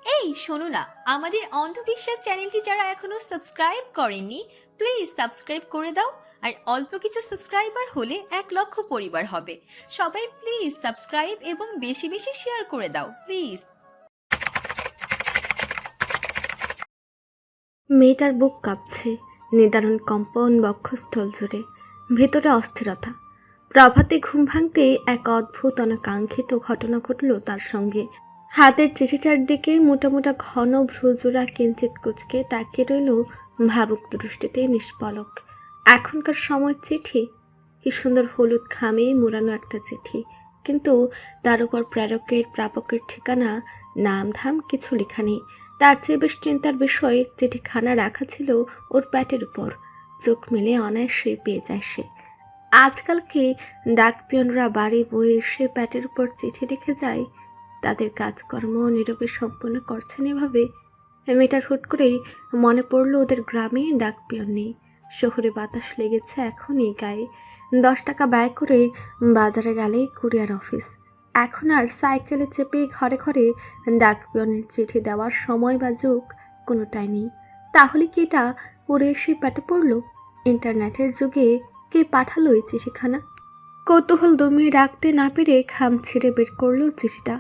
এই শোনো না, আমাদের অন্ধবিশ্বাস চ্যানেলটি যারা এখনো সাবস্ক্রাইব করেননি, প্লিজ সাবস্ক্রাইব করে দাও। আর অল্প কিছু সাবস্ক্রাইবার হলে 1 লক্ষ পরিবার হবে। সবাই প্লিজ সাবস্ক্রাইব এবং বেশি বেশি শেয়ার করে দাও প্লিজ। মেয়েটার বুক কাঁপছে, নিদারুণ কম্পন বক্ষস্থল জুড়ে, ভেতরে অস্থিরতা। প্রভাতে ঘুম ভাঙতেই এক অদ্ভুত অনাকাঙ্ক্ষিত ঘটনা ঘটল তার সঙ্গে। হাতের চিঠিটার দিকে মোটা মোটা ঘন ভ্রুজোড়া কিঞ্চিত কুচকে তাকিয়ে রইল ভাবুক দৃষ্টিতে নিষ্পলক। এখনকার সময়ের চিঠি, কি সুন্দর হলুদ খামে মোড়ানো একটা চিঠি, কিন্তু তার উপর প্রেরকের প্রাপকের ঠিকানা, নাম ধাম কিছু লেখা নেই। তার চেয়ে বেশ চিন্তার বিষয় চিঠিখানা রাখা ছিল ওর প্যাটের উপর। চোখ মেলে অনায়াসে পেয়ে যায় সে। আজকালকে ডাকপিয়নরা বাড়ি বয়ে এসে প্যাটের উপর চিঠি রেখে যায়, তাদের কাজকর্ম নীরবে সম্পন্ন করছেন এভাবে। মেয়েটার হুট করেই মনে পড়ল ওদের গ্রামে ডাকপিয়ন নেই। শহরে বাতাস লেগেছে এখনই গায়ে। 10 টাকা ব্যয় করে বাজারে গেলেই কুরিয়ার অফিস। এখন আর সাইকেলে চেপে ঘরে ঘরে ডাকপিয়নের চিঠি দেওয়ার সময় বা যুগ কোনোটাই নেই। তাহলে কি এটা পড়ে এসে পেটে পড়ল? ইন্টারনেটের যুগে কে পাঠালো এই চিঠিখানা? কৌতূহল দমিয়ে রাখতে না পেরে খাম ছিঁড়ে বের করলো চিঠিটা।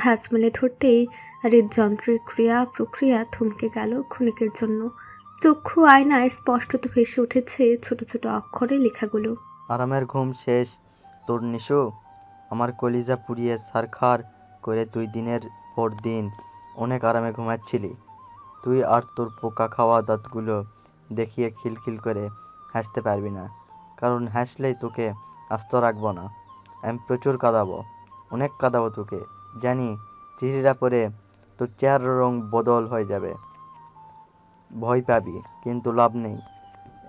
ভাঁজ মেলে ধরতেই হৃদযন্ত্রের ক্রিয়া প্রক্রিয়া থমকে গেল ক্ষণিকের জন্য। চক্ষু আয়নায় স্পষ্টত ভেসে উঠেছে ছোট ছোট অক্ষরে লেখাগুলো। আরামের ঘুম শেষ তোর নিশু? আমার কলিজা পুড়িয়ে ছারখার করে তুই দিনের পর দিন অনেক আরামে ঘুমাচ্ছিলি। তুই আর তোর পোকা খাওয়া দাঁতগুলো দেখিয়ে খিলখিল করে হাসতে পারবি না, কারণ হাসলেই তোকে আস্ত রাখবো না। আমি প্রচুর কাঁদাবো, অনেক কাঁদাবো তোকে। জানি চিঠিটা পরে তোর চেহারার রং বদল হয়ে যাবে, ভয় পাবি, কিন্তু লাভ নেই।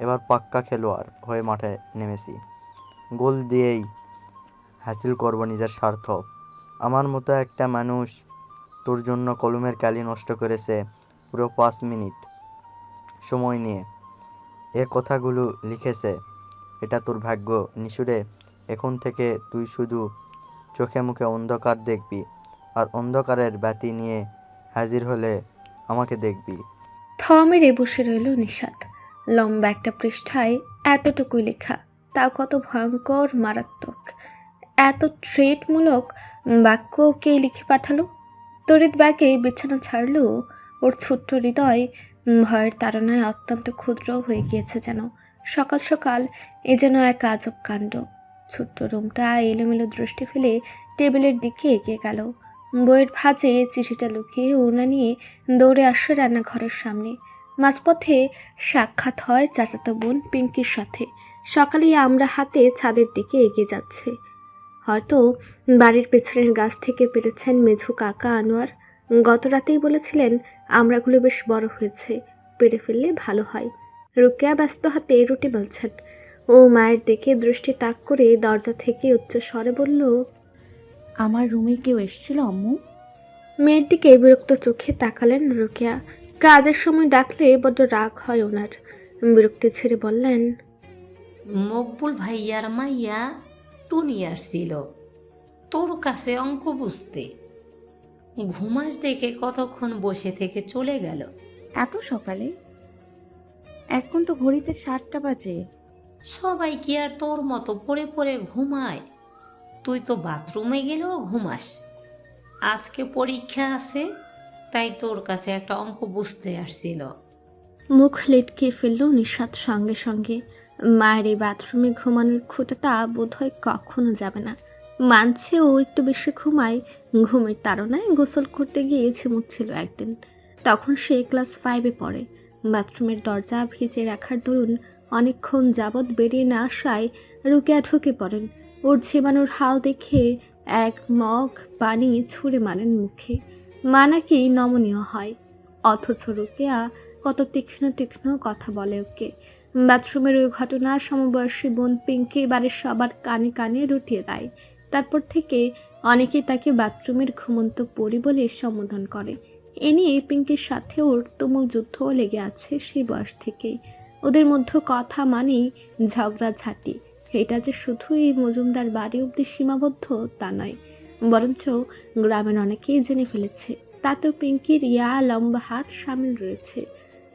এবার পাক্কা খেলোয়াড় হয়ে মাঠে নেমেছি। গোল দিয়েই হাসিল করব নিজের স্বার্থ। আমার মতো একটা মানুষ তোর জন্য কলমের কালি নষ্ট করেছে পুরো 5 মিনিট সময় নিয়ে এ কথাগুলো লিখেছে। এটা তোর ভাগ্য নিশুরে। এখন থেকে তুই শুধু চোখে মুখে অন্ধকার দেখবি, আর অন্ধকারের বাতি নিয়ে হাজির হলে আমাকে দেখবি। থ মেরে বসে রইল নিশাত। লম্বা একটা পৃষ্ঠায় এতটুকুই লেখা, তাও কত ভয়ঙ্কর মারাত্মক। এত থ্রেটমূলক বাক্য কে লিখে পাঠালো? তড়িৎ ব্যাগে বিছানা ছাড়লেও ওর ছোট্ট হৃদয় ভয়ের তাড়নায় অত্যন্ত ক্ষুদ্র হয়ে গিয়েছে যেন। সকাল সকাল এ যেন এক আজব কাণ্ড। ছোট্ট রুমটা এলোমেলো দৃষ্টি ফেলে টেবিলের দিকে এগিয়ে গেল। বইয়ের ভাঁজে চিঠিটা লুকিয়ে ওড়না নিয়ে দৌড়ে আসে রান্নাঘরের সামনে। মাঝপথে সাক্ষাৎ হয় চাচাতো বোন পিঙ্কির সাথে। সকালেই আমরা হাতে ছাদের দিকে এগিয়ে যাচ্ছে। হয়তো বাড়ির পেছনের গাছ থেকে পেরেছেন মেঝু কাকা আনোয়ার। গত রাতেই বলেছিলেন আমড়াগুলো বেশ বড় হয়েছে, পেরে ফেললে ভালো হয়। রুকেয়া ব্যস্ত হাতে রুটি বেলছেন। ও মায়ের দিকে দৃষ্টি তাক করে দরজা থেকে উচ্চ স্বরে বলল, আমার রুমে কেউ এসেছিল আম্মু? মেয়ের দিকে বিরক্ত চোখে তাকালেন রুকেয়া। কাজের সময় ডাকলে বড্ড রাগ হয় ওনার। বিরক্তি ছেড়ে বললেন, মকবুল ভাইয়ার মাইয়া টুনি আসছিল তোর কাছে অঙ্ক বুঝতে। ঘুমাস দেখে কতক্ষণ বসে থেকে চলে গেল। এত সকালে? এখন তো ঘড়িতে 7টা বাজে। সবাই কি আর তোর মতো পড়ে পড়ে ঘুমায়? তুই তো বাথরুমে গেলেও ঘুমাস। আজকে পরীক্ষা আছে, তাই তোর কাছে একটা অঙ্ক বুঝতে আসছিল। মুখ লেটকে ফেলল নিঃস্বাদ সঙ্গে সঙ্গে। মায়ের এই বাথরুমে ঘুমানোর খুঁটাটা বোধহয় কখনো যাবে না। মানছে ও একটু বেশি ঘুমায়, ঘুমের তাড়নায় গোসল করতে গিয়ে ঝিমুচ্ছিল একদিন। তখন সে ক্লাস 5-এ পড়ে। বাথরুমের দরজা ভিজে রাখার দরুন অনেকক্ষণ যাবৎ বেরিয়ে না আসায় রুকেয়া ঢুকে পড়েন। ওর ঝিমানোর হাল দেখে এক মগ পানি ছুঁড়ে মারেন মুখে। মা নাকি নমনীয় হয়, অথচ রুকেয়া কত তীক্ষ্ণ তীক্ষ্ণ কথা বলে ওকে। বাথরুমের ওই ঘটনা সমবয়সী বোন পিঙ্কি বাড়ির সবার কানে কানে রটিয়ে দেয়। তারপর থেকে অনেকেই তাকে বাথরুমের ঘুমন্ত পরি বলে সম্বোধন করে। এ নিয়ে পিঙ্কির সাথে ওর তুমুল যুদ্ধও লেগে আছে সেই বয়স থেকেই। ওদের মধ্যে কথা মানেই ঝগড়াঝাঁটি। এটা যে শুধু এই মজুমদার বাড়ি অবধি সীমাবদ্ধ তা নয়, বরঞ্চ গ্রামের অনেকেই জেনে ফেলেছে তাতেও পিঙ্কির ইয়া লম্বা হাত সামিল রয়েছে।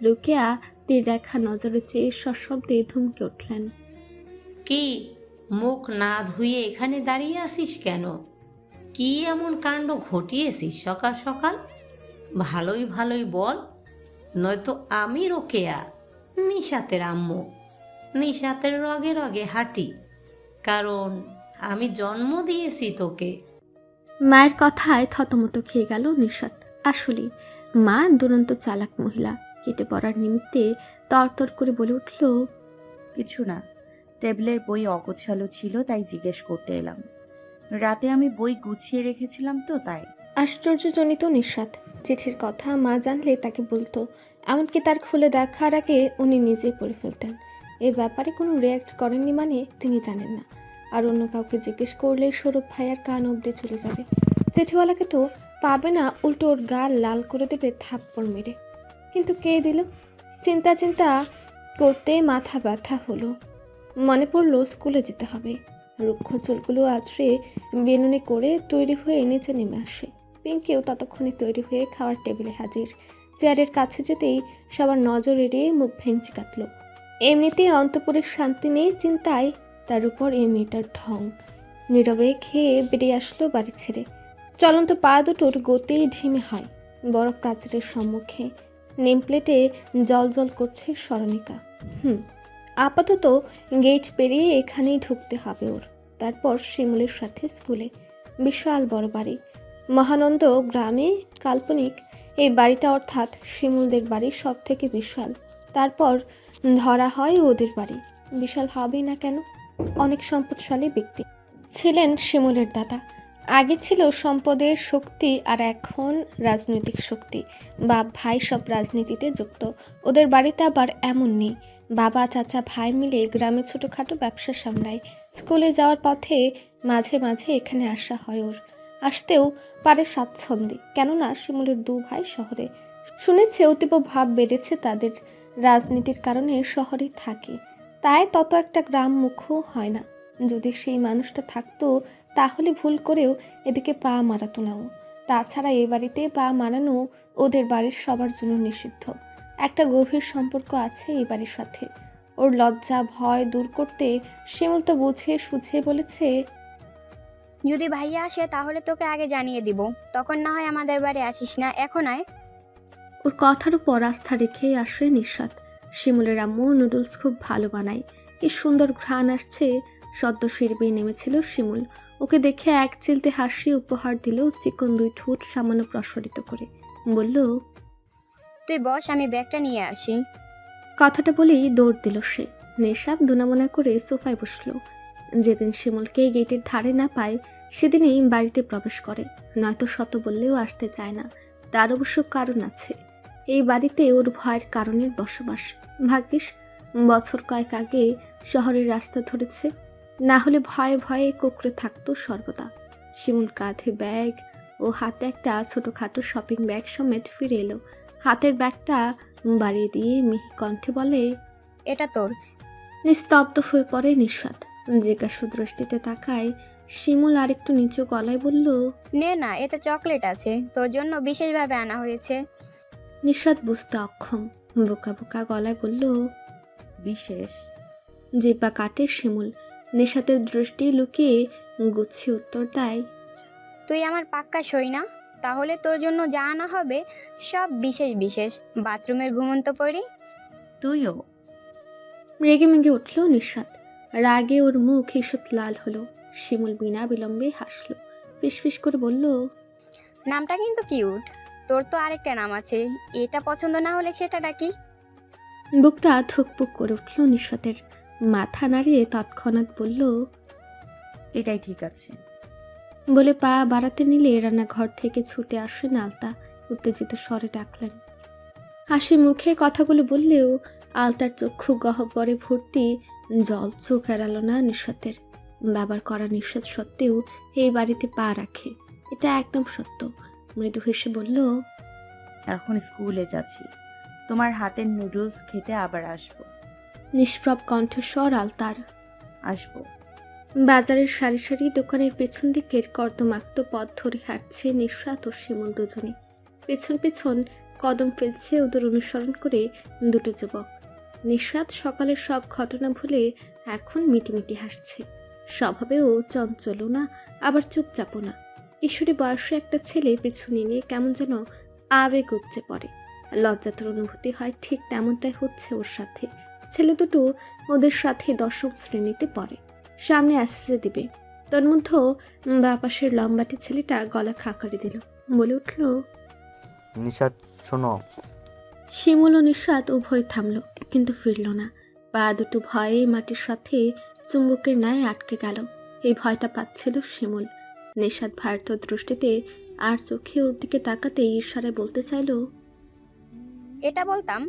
রোকেয়া তীর রেখা নজরে চেয়ে সশব্দে ধমকে উঠলেন। কি মুখ না ধুয়ে এখানে দাঁড়িয়ে আসিস কেন? কি এমন কাণ্ড ঘটিয়েছিস সকাল সকাল? ভালোই ভালোই বল, নয়তো আমি রোকেয়া, নিশাতের আম্মু, নিশাতের রগে রগে হাঁটি, কারণ আমি জন্ম দিয়েছি তোকে। মায়ের কথায় থতমত খেয়ে গেল নিশাত। আসলেই মা দুরন্ত চালাক মহিলা। কেটে পড়ার নিমিত্তে তরতর করে বলে উঠল, কিছু না, টেবিলের বই অগোছালো ছিল তাই জিজ্ঞেস করতে এলাম। রাতে আমি বই গুছিয়ে রেখেছিলাম তো তাই। আশ্চর্যজনিত নিঃস্বাদ। চিঠির কথা মা জানলে তাকে বলতো, এমনকি তার খুলে দেখার আগে উনি নিজেই পড়ে ফেলতেন। এ ব্যাপারে কোনো রিয়্যাক্ট করেননি মানে তিনি জানেন না। আর অন্য কাউকে জিজ্ঞেস করলে সৌরভ ভাইয়ার কান অবধি চলে যাবে। চিঠিওয়ালাকে তো পাবে না, উল্টো ওর গাল লাল করে দেবে থাপ্পড় মেরে। কিন্তু কে দিল? চিন্তা চিন্তা করতে মাথা ব্যথা হলো। মনে পড়লো স্কুলে যেতে হবে। রুক্ষ চুলগুলো আছড়ে বেনুনি করে তৈরি হয়ে নিচে নেমে আসে। পিঙ্কিও ততক্ষণে তৈরি হয়ে খাওয়ার টেবিলে হাজির। চেয়ারের কাছে যেতেই সবার নজর এড়িয়ে মুখ ভেঙচি কাটল। এমনিতেই অন্তপুরের শান্তি নেই চিন্তায়, তার উপর এই মেয়েটার ঢং। নীরবে খেয়ে বেরিয়ে আসলো বাড়ি ছেড়ে। চলন্ত পা দুটোর গতি ঢিমে হয়। বড় প্রাচীরের সম্মুখে নেম প্লেটে জল জল করছে স্মরণিকা। আপাতত গেট পেরিয়ে এখানেই ঢুকতে হবে ওর। তারপর শিমুলের সাথে স্কুলে। বিশাল বড় বাড়ি, মহানন্দ গ্রামে কাল্পনিক এই বাড়িটা, অর্থাৎ শিমুলদের বাড়ি সব থেকে বিশাল। তারপর ধরা হয় ওদের বাড়ি। বিশাল হবেই না কেন? অনেক সম্পদশালী ব্যক্তি ছিলেন শিমুলের দাদা। আগে ছিল সম্পদের শক্তি, আর এখন রাজনৈতিক শক্তি। বাপ ভাই সব রাজনীতিতে যুক্ত। ওদের বাড়িতে আবার এমন নেই। বাবা চাচা ভাই মিলে গ্রামে ছোটোখাটো ব্যবসা সামলায়। স্কুলে যাওয়ার পথে মাঝে মাঝে এখানে আসা হয় ওর। আসতেও পারে স্বাচ্ছন্দ্যে, কেননা শিমুলের দু ভাই শহরে। শুনেছে অতীব ভাব বেড়েছে তাদের, রাজনীতির কারণে শহরে থাকে, তাই তত একটা গ্রাম মুখও হয় না। যদি সেই মানুষটা থাকতো তাহলে ভুল করেও এদিকে পা মারাতো না ও। তাছাড়া এই বাড়িতে পা মারানো ওদের বাড়ির সবার জন্য নিষিদ্ধ। একটা গভীর সম্পর্ক আছে এই বাড়ির সাথে। ওর লজ্জা ভয় দূর করতে শিমুল তো বুঝিয়ে সুঝিয়ে বলেছে, যদি ভাইয়া আসে তাহলে তোকে আগে জানিয়ে দিব, তখন না হয় আমাদের বাড়ি আসিস না, এখন আয়। ওর কথার উপর আস্থা রেখেই আসে নিঃস্বাদ। শিমুলের আম্মু নুডলস খুব ভালো বানায়। কি সুন্দর ঘ্রাণ আসছে। সদ্য ফিরবে নেমেছিল শিমুল। ওকে দেখে এক চিলতে হাসি উপহার দিল, চিকন দুই ঠোঁট সামান্য প্রসারিত করে বলল, তুই বস, আমি ব্যাগটা নিয়ে আসি। কথাটা বলেই দৌড় দিল সে। নেশাব দুনামোনা করে সোফায় বসলো। যেদিন শিমুলকে গেটের ধারে না পায় সেদিনই বাড়িতে প্রবেশ করে, নয়তো শত বললেও আসতে চায় না। তার অবশ্য কারণ আছে। এই বাড়িতে ওর ভয়ের কারণের বসবাস। ভাগ্যিস বছর কয়েক আগে শহরের রাস্তা ধরেছে, না হলে ভয়ে ভয়ে কুঁকড়ে থাকতো সর্বদা। শিমুল কাঁধে ব্যাগ ও হাতে একটা ছোটোখাটো শপিং ব্যাগ সমেত ফিরে এলো। হাতের ব্যাগটা বাড়িয়ে দিয়ে মিহি কণ্ঠে বলে, এটা তোর। নিস্তব্ধ হয়ে পড়ে নিঃস্বাদ। জিজ্ঞাসু দৃষ্টিতে তাকায়। শিমুল আরেকটু নিচু গলায় বলল, নে না, এতে চকলেট আছে, তোর জন্য বিশেষভাবে আনা হয়েছে। নিঃস্বাদ বুঝতে অক্ষম। বোকা বোকা গলায় বলল, বিশেষ? জিব্বা কাটে শিমুল। নিঃস্বাদের দৃষ্টি লুকিয়ে গুছিয়ে উত্তর দেয়, তুই আমার পাক্কা সই না? তাহলে তোর জন্য যা আনা হবে সব বিশেষ বিশেষ। বাথরুমের ঘুমন্ত পড়ি। তুইও? রেগে মেগে উঠল নিঃস্বাদ। রাগে ওর মুখ ঈষৎ লাল হলো। শিমুল বিনা বিলম্বে হাসল, ফিসফিস করে বলল, নামটা কিন্তু কিউট। তোর তো আরেকটা নাম আছে, এটা পছন্দ না হলে সেটা ডাকি। বুকটা ধুকপুক করে উঠল নিঃস্বাদের। মাথা নাড়িয়ে তৎক্ষণাৎ বলল, এটাই ঠিক আছে। বলে পা বাড়াতে নিলে রান্নাঘর থেকে ছুটে আসেন আলতা। উত্তেজিত স্বরে ডাকলেন। হাসি মুখে কথাগুলো বললেও আলতার চক্ষু গহ্বরে ভর্তি জল। চোখ এড়ালো না নিঃস্বাদের। বাবার করা নিঃশ্বাস সত্ত্বেও এই বাড়িতে পা রাখে, এটা একদম সত্য। মৃদু হেসে বলল, এখন স্কুলে যাচ্ছি, তোমার হাতের নুডলস খেতে আবার আসবো। নিষ্প্রব কণ্ঠস্বর আলতার। আসবো। বাজারের সারি সারি দোকানের পেছন দিকের কর্দমাক্ত পথ ধরে হাঁটছে নিঃস্বাদ ও শিমুল দুজনে। পেছন পেছন কদম ফেলছে ওদের অনুসরণ করে দুটো যুবক। নিশাত সকালের সব ঘটনা ভুলে এখন মিটিমিটি হাসছে। স্বভাবেও চঞ্চলও না, আবার চুপচাপও না। কিশোরী বয়সে একটা ছেলে পেছনে নিয়ে কেমন যেন আবেগ উপচে পড়ে। লজ্জাতর অনুভূতি হয়, ঠিক তেমনটাই হচ্ছে ওর সাথে। ছেলে দুটো ওদের সাথে 10ম শ্রেণীতে পড়ে, সামনে এসএসসি দিবে। তন্মধ্য বা পাশের লম্বাটে ছেলেটা গলা খাকারি দিল, বলে উঠল, নিশাত শোনো। শিমুল ও নিশাত উভয় থামল, কিন্তু ফিরল না। পা দুটো ভয়ে মাটির সাথে চুম্বকের ন্যায় আটকে গেল। এই ভয়টা পাচ্ছিল শিমুল। নিশাত ভারত দৃষ্টিতে আর চোখে ওর দিকে তাকাতে ইশারায় বলতে চাইল, এটা বলতাম।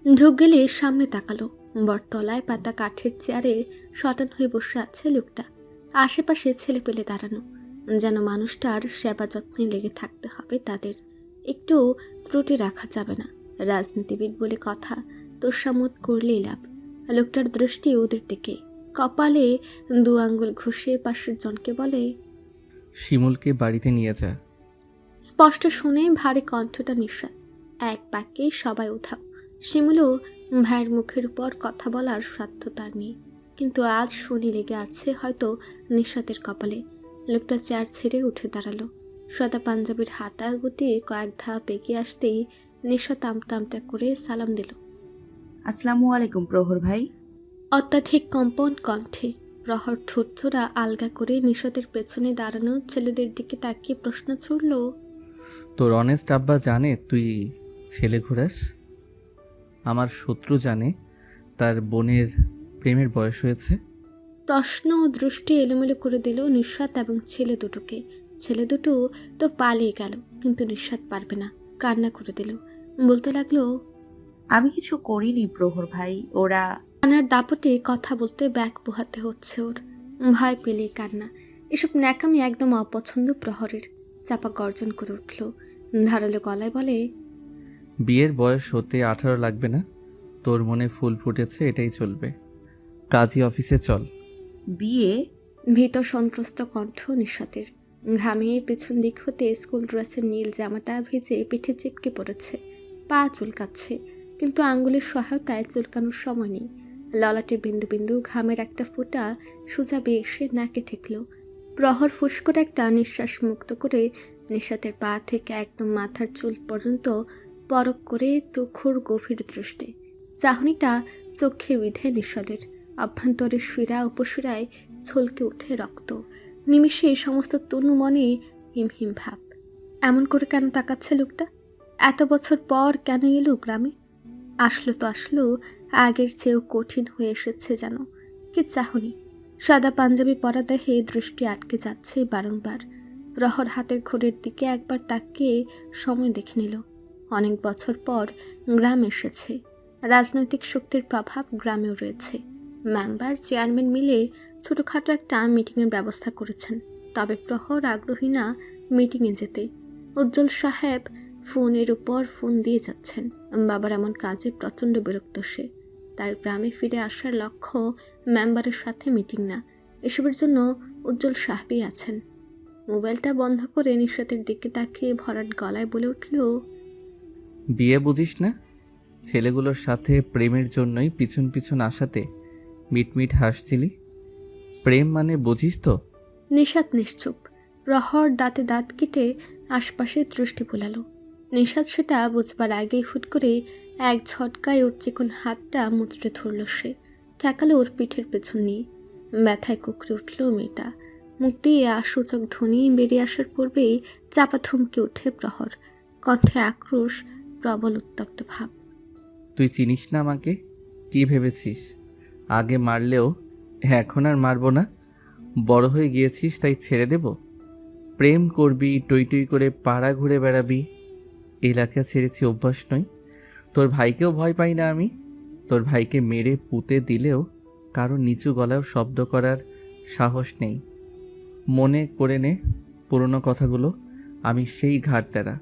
ঢুক গেলে সামনে তাকালো। বটতলায় পাতা কাঠের চেয়ারে শটান হয়ে বসে আছে লোকটা। আশেপাশে ছেলে পেলে দাঁড়ানো, যেন মানুষটার সেবা যত্নে লেগে থাকতে হবে তাদের। একটু ত্রুটি রাখা যাবে না। রাজনীতিবিদ বলে কথা, তোষামত করলেই লাভ। লোকটার দৃষ্টি ওদের দিকে। কপালে 2 আঙ্গুল ঘষে পাশের জনকে বলে, শিমুলকে বাড়িতে নিয়ে যা। স্পষ্ট শুনে ভারী কণ্ঠটা নিঃশ্বাস। এক বাক্যে সবাই উঠাও। শিমুলও ভাইয়ের মুখের উপর কথা বলার সাধ্য তার নেই, কিন্তু আজ শনি লেগে আছে হয়তো নিশাতের কপালে। লোকটা চেয়ার ছেড়ে উঠে দাঁড়ালো। সাদা পাঞ্জাবির হাতা গুটিয়ে কয়েক ধাপ এগিয়ে আসতেই নিশাত আমতা আমতা করে সালাম দিল। আসসালামু আলাইকুম প্রহর ভাই। অত্যাধিক কম্পন কণ্ঠে প্রহর ঠোঁটছোড়া আলগা করে নিশাতের পেছনে দাঁড়ানো ছেলেদের দিকে তাকিয়ে প্রশ্ন ছুড়ল, তোর অনেস্ট আব্বা জানে তুই ছেলে ঘোরাস? আমার শত্রু জানে তার বোনের প্রেমের বয়স হয়েছে? প্রশ্ন ও দৃষ্টি এলোমেলো করে দিল নিশাত এবং ছেলে দুটোকে। ছেলে দুটো তো পালিয়ে গেল, কিন্তু নিশাত পারবে না, কান্না করে দিল। বলতে লাগলো, আমি কিছু করিনি প্রহর ভাই, ওরা। কান্নার দাপটে কথা বলতে ব্যাগ পোহাতে হচ্ছে ওর। ভয় পেলে কান্না। এসব ন্যাকামি একদম অপছন্দ প্রহরের। চাপা গর্জন করে উঠল, ধারালো গলায় বলে, বিয়ের বয়স হতে 18 লাগবে না। তোর মনে ফুল ফুটেছে, এটাই চলবে। কাজী অফিসে চল। বিয়ে? ভীত সন্ত্রস্ত কণ্ঠ নিশাতের। ঘামিয়ে পেছন দিক হতে স্কুল ড্রেসের নীল জামাটা ভিজে পিঠে চিপকে পড়েছে। পা চুলকাচ্ছে, কিন্তু আঙ্গুলের সহায়তায় চুলকানোর সময় নেই। ললাটের বিন্দু বিন্দু ঘামের একটা ফোঁটা সোজা বেয়ে এসে নাকে ঠেকল। প্রহর ফুসকরে একটা নিঃশ্বাস মুক্ত করে নিশাতের পা থেকে একদম মাথার চুল পর্যন্ত পরক করে তুখুর গভীর দৃষ্টি। চাহনিটা চোখে বিধে নিশাদের। অভ্যন্তরে শিরা উপশিরায় ছলকে উঠে রক্ত। নিমিষে সমস্ত তনু মনে হিমহিম ভাব। এমন করে কেন তাকাচ্ছে লোকটা? এত বছর পর কেন এলো গ্রামে? আসলো তো আসলো, আগের চেয়েও কঠিন হয়ে এসেছে যেন। কি চাহনি! সাদা পাঞ্জাবি পরা দেহে দৃষ্টি আটকে যাচ্ছে বারংবার। প্রহর হাতের ঘড়ির দিকে একবার তাকিয়ে সময় দেখে নিল। অনেক বছর পর গ্রাম এসেছে। রাজনৈতিক শক্তির প্রভাব গ্রামেও রয়েছে। মেম্বার চেয়ারম্যান মিলে ছোটোখাটো একটা মিটিংয়ের ব্যবস্থা করেছেন। তবে প্রহর আগ্রহী না মিটিংয়ে যেতে। উজ্জ্বল সাহেব ফোনের উপর ফোন দিয়ে যাচ্ছেন। বাবার এমন কাজে প্রচণ্ড বিরক্ত সে। তার গ্রামে ফিরে আসার লক্ষ্য মেম্বারের সাথে মিটিং না, এসবের জন্য উজ্জ্বল সাহেবই আছেন। মোবাইলটা বন্ধ করে নিশাতের দিকে তাকিয়ে ভরাট গলায় বলে উঠল, বিয়ে বুঝিস না? ছেলেগুলোর সাথে প্রেমের জন্যই পিছন পিছন আসাতে মিটমিট হাসছিলি। প্রেম মানে বুঝিস তো? নিশাত নিশ্চুপ। প্রহর দাঁতে দাঁত কেটে আশপাশে দৃষ্টি বোলালো। নিশাত সেটা বুঝবার আগেই হুট করে এক ঝটকায় ওর চিকন হাতটা মুচড়ে ধরল সে। ঠেকালো ওর পিঠের পেছন নিয়ে। ব্যথায় কুকড়ে উঠল মেয়েটা। মুখ দিয়ে আশোচক ধ্বনি বেরিয়ে আসার পূর্বেই চাপা থমকে ওঠে প্রহর। কণ্ঠে আক্রোশ, প্রবল উত্তপ্ত ভাব। তুই চিনিস না আমাকে? কি ভেবেছিস আগে মারলেও এখন আর মারবো না? বড় হয়ে গিয়েছিস তাই ছেড়ে দেব? প্রেম করবি, টই টই করে পাড়া ঘুরে বেড়াবি। এলাকা ছেড়েছি, অভ্যাস নয়। তোর ভাইকেও ভয় পাই না আমি। তোর ভাইকে মেরে পুঁতে দিলেও কারো নিচু গলায়ও শব্দ করার সাহস নেই। মনে করে নে পুরনো কথাগুলো। আমি সেই ঘাটতেরা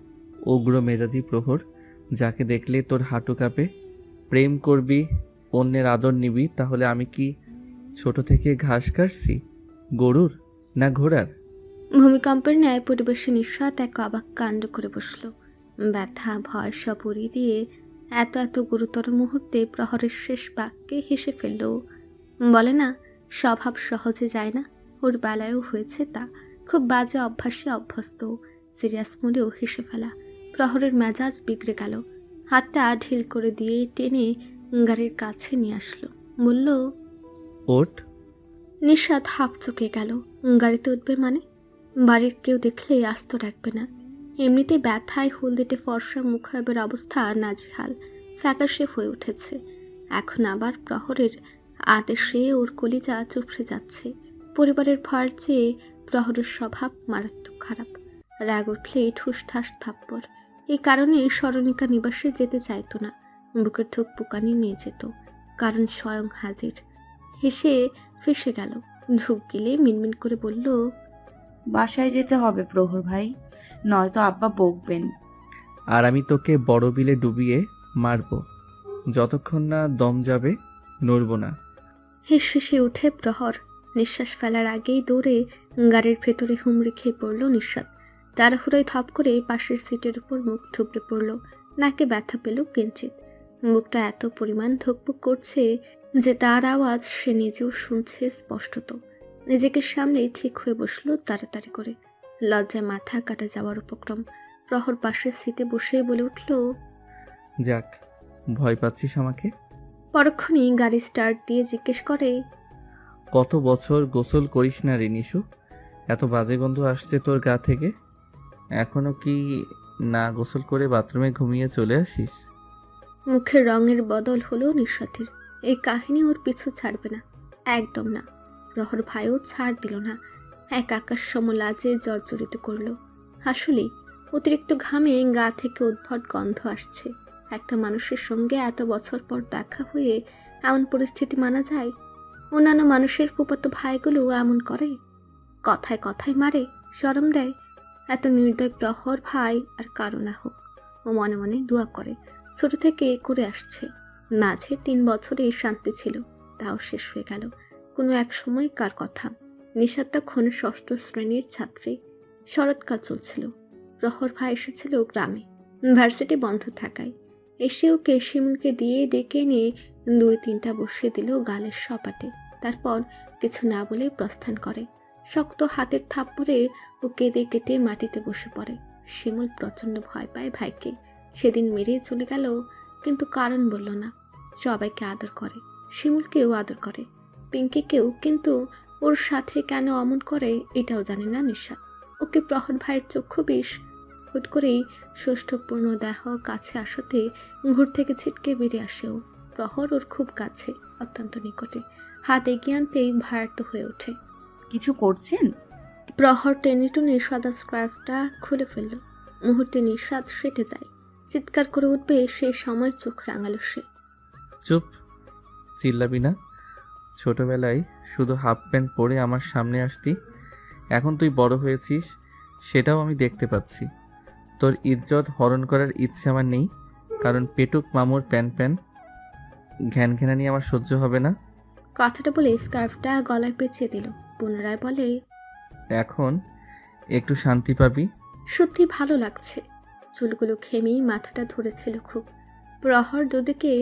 উগ্র মেজাজি প্রহর, যাকে দেখলে তোর হাঁটু কাঁপে। প্রেম করবি, অন্যের আদর নিবি, তাহলে আমি কি ছোট থেকে ঘাস কাটছি? গরুর না ঘোড়ার? ভূমিকম্পের ন্যায় পরিবেশে নিঃশ্বাত এক অবাক কাণ্ড করে বসল। ব্যথা ভয় সব উড়িয়ে দিয়ে এত এত গুরুতর মুহূর্তে প্রহরের শেষ বাক্যে হেসে ফেলল ও। বলে না, স্বভাব সহজে যায় না, ওর বেলায়ও হয়েছে তা। খুব বাজে অভ্যাসে অভ্যস্ত, সিরিয়াস মোডেও হেসে ফেলা। প্রহরের মেজাজ বিগড়ে গেল, হাতটা ঢিল করে দিয়ে টেনে গাড়ির কাছে নিয়ে আসলো। বলল, ওঠ। নিঃস্বাদ হাঁপ চুকে গেল। গাড়িতে উঠবে মানে? বাড়ির কেউ দেখলে আস্ত রাখবে না। এমনিতে ব্যথায় হলদেটে ফর্সা মুখাবের অবস্থা নাজেহাল, ফ্যাকাশে হয়ে উঠেছে। এখন আবার প্রহরের আদেশে ওর কলিজা চুপসে যাচ্ছে। পরিবারের ভয়ের চেয়ে প্রহরের স্বভাব মারাত্মক খারাপ। রাগ উঠলে ঠুসঠাস থাপ্পড়। এই কারণে স্মরণিকা নিবাসে যেতে চাইতো না। বুকের ধুক পুকানি নিয়ে যেত, কারণ স্বয়ং হাজির। হেসে ফেসে গেল, ঢুক গেলে মিনমিন করে বলল, বাসায় যেতে হবে প্রহর ভাই, নয়তো আব্বা বকবেন। আর আমি তোকে বড় বিলে ডুবিয়ে মারবো, যতক্ষণ না দম যাবে নড়ব না। হেসে উঠে প্রহর। নিঃশ্বাস ফেলার আগেই দৌড়ে গাড়ির ভেতরে হুমড়ি খেয়ে পড়ল নিঃশ্বাস। তাড়াহুড়োয় থপ করে পাশের সিটের উপর মুখ থুবড়ে পড়ল। নাকে ব্যথা পেল কিঞ্চিত। বুকটা এত পরিমাণ ধকপুক করছে যে তার আওয়াজ সে নিজেও শুনছে স্পষ্টত। নিজেকে সামনেই ঠিক হয়ে বসলো তাড়াতাড়ি করে। লজ্জায় মাথা কাটা যাওয়ার উপক্রম। প্রহর পাশের সিটে বসে বলে উঠল, যাক, ভয় পাচ্ছিস আমাকে? পরক্ষণেই গাড়ি স্টার্ট দিয়ে জিজ্ঞেস করে, কত বছর গোসল করিস না রে নিশু? এত বাজে গন্ধ আসছে তোর গা থেকে। এখনো কি না গোসল করে বাথরুমে ঘুমিয়ে চলে আসিস? মুখের রঙের বদল হলো নিঃস্বাথের। এই কাহিনী ওর পিছু ছাড়বে না, একদম না। প্রহর ভাইও ছাড় দিল না, এক আকাশ সম লাজে জর্জরিত করলো। আসলেই অতিরিক্ত ঘামে গা থেকে উদ্ভট গন্ধ আসছে। একটা মানুষের সঙ্গে এত বছর পর দেখা হয়ে এমন পরিস্থিতি মানা যায়? অন্যান্য মানুষের ফুপাতো ভাইগুলো এমন করে? কথায় কথায় মারে, শরম দেয়? এত নির্দয় প্রহর ভাই আর কারো না হোক। ও মনে মনে দোয়া করে। ছোট থেকে করে আসছে। মাঝে 3 বছরে শান্তি ছিল, তাও শেষ হয়ে গেল কোনো এক সময়। কার কথা? নিশাদ তখন 6ষ্ঠ শ্রেণীর ছাত্রী। শরৎকাল চলছিল। প্রহর ভাই এসেছিল গ্রামে, ভার্সিটি বন্ধ থাকায়। এসে ওকে শিমুলকে দিয়ে ডেকে নিয়ে 2-3টা বসিয়ে দিল গালের সপাটে। তারপর কিছু না বলে প্রস্থান করে। শক্ত হাতের থাপ্পড়ে ও কেঁদে কেটে মাটিতে বসে পড়ে। শিমুল প্রচণ্ড ভয় পায় ভাইকে। সেদিন মেরেই চলে গেল, কিন্তু কারণ বলল না। সবাইকে আদর করে, শিমুলকেও আদর করে, পিঙ্কিকেও, কিন্তু ওর সাথে কেন অমন করে এটাও জানে না নিঃশ্বাস। ওকে প্রহর ভাইয়ের চক্ষু বিষ। হুট করেই ষষ্ঠপূর্ণ দেহ কাছে আসাতে ঘুর থেকে ছিটকে বেরিয়ে আসেও। প্রহর ওর খুব কাছে, অত্যন্ত নিকটে। হাত এগিয়ে আনতেই ভয়ার্ত হয়ে ওঠে। কিছু করছেন? প্রহর টেনে টুনে সাদা স্কার্ফটা খুলে ফেলল। মুহূর্তে নিঃশ্বাস সেটে যায়। চিৎকার করে উঠবে সেই সময় চোখ রাঙালো সে। চুপ, চিল্লাবি না। ছোটবেলায় শুধু হাফ প্যান্ট পরে আমার সামনে আসতি, এখন তুই বড় হয়েছিস, সেটাও আমি দেখতে পাচ্ছি। তোর ইজ্জত হরণ করার ইচ্ছে আমার নেই, কারণ পেটুক মামুর প্যান ঘ্যান ঘ্যানানি আমার সহ্য হবে না। কথাটা বলে স্কার্ফটা গলায় পেঁচিয়ে দিল। পুনরায় বলে, এখন একটু শান্তি পাবি? সত্যি ভালো লাগছে। চুলগুলো ঘেমেই মাথাটা ধরেছিল খুব। প্রহর দুদিকে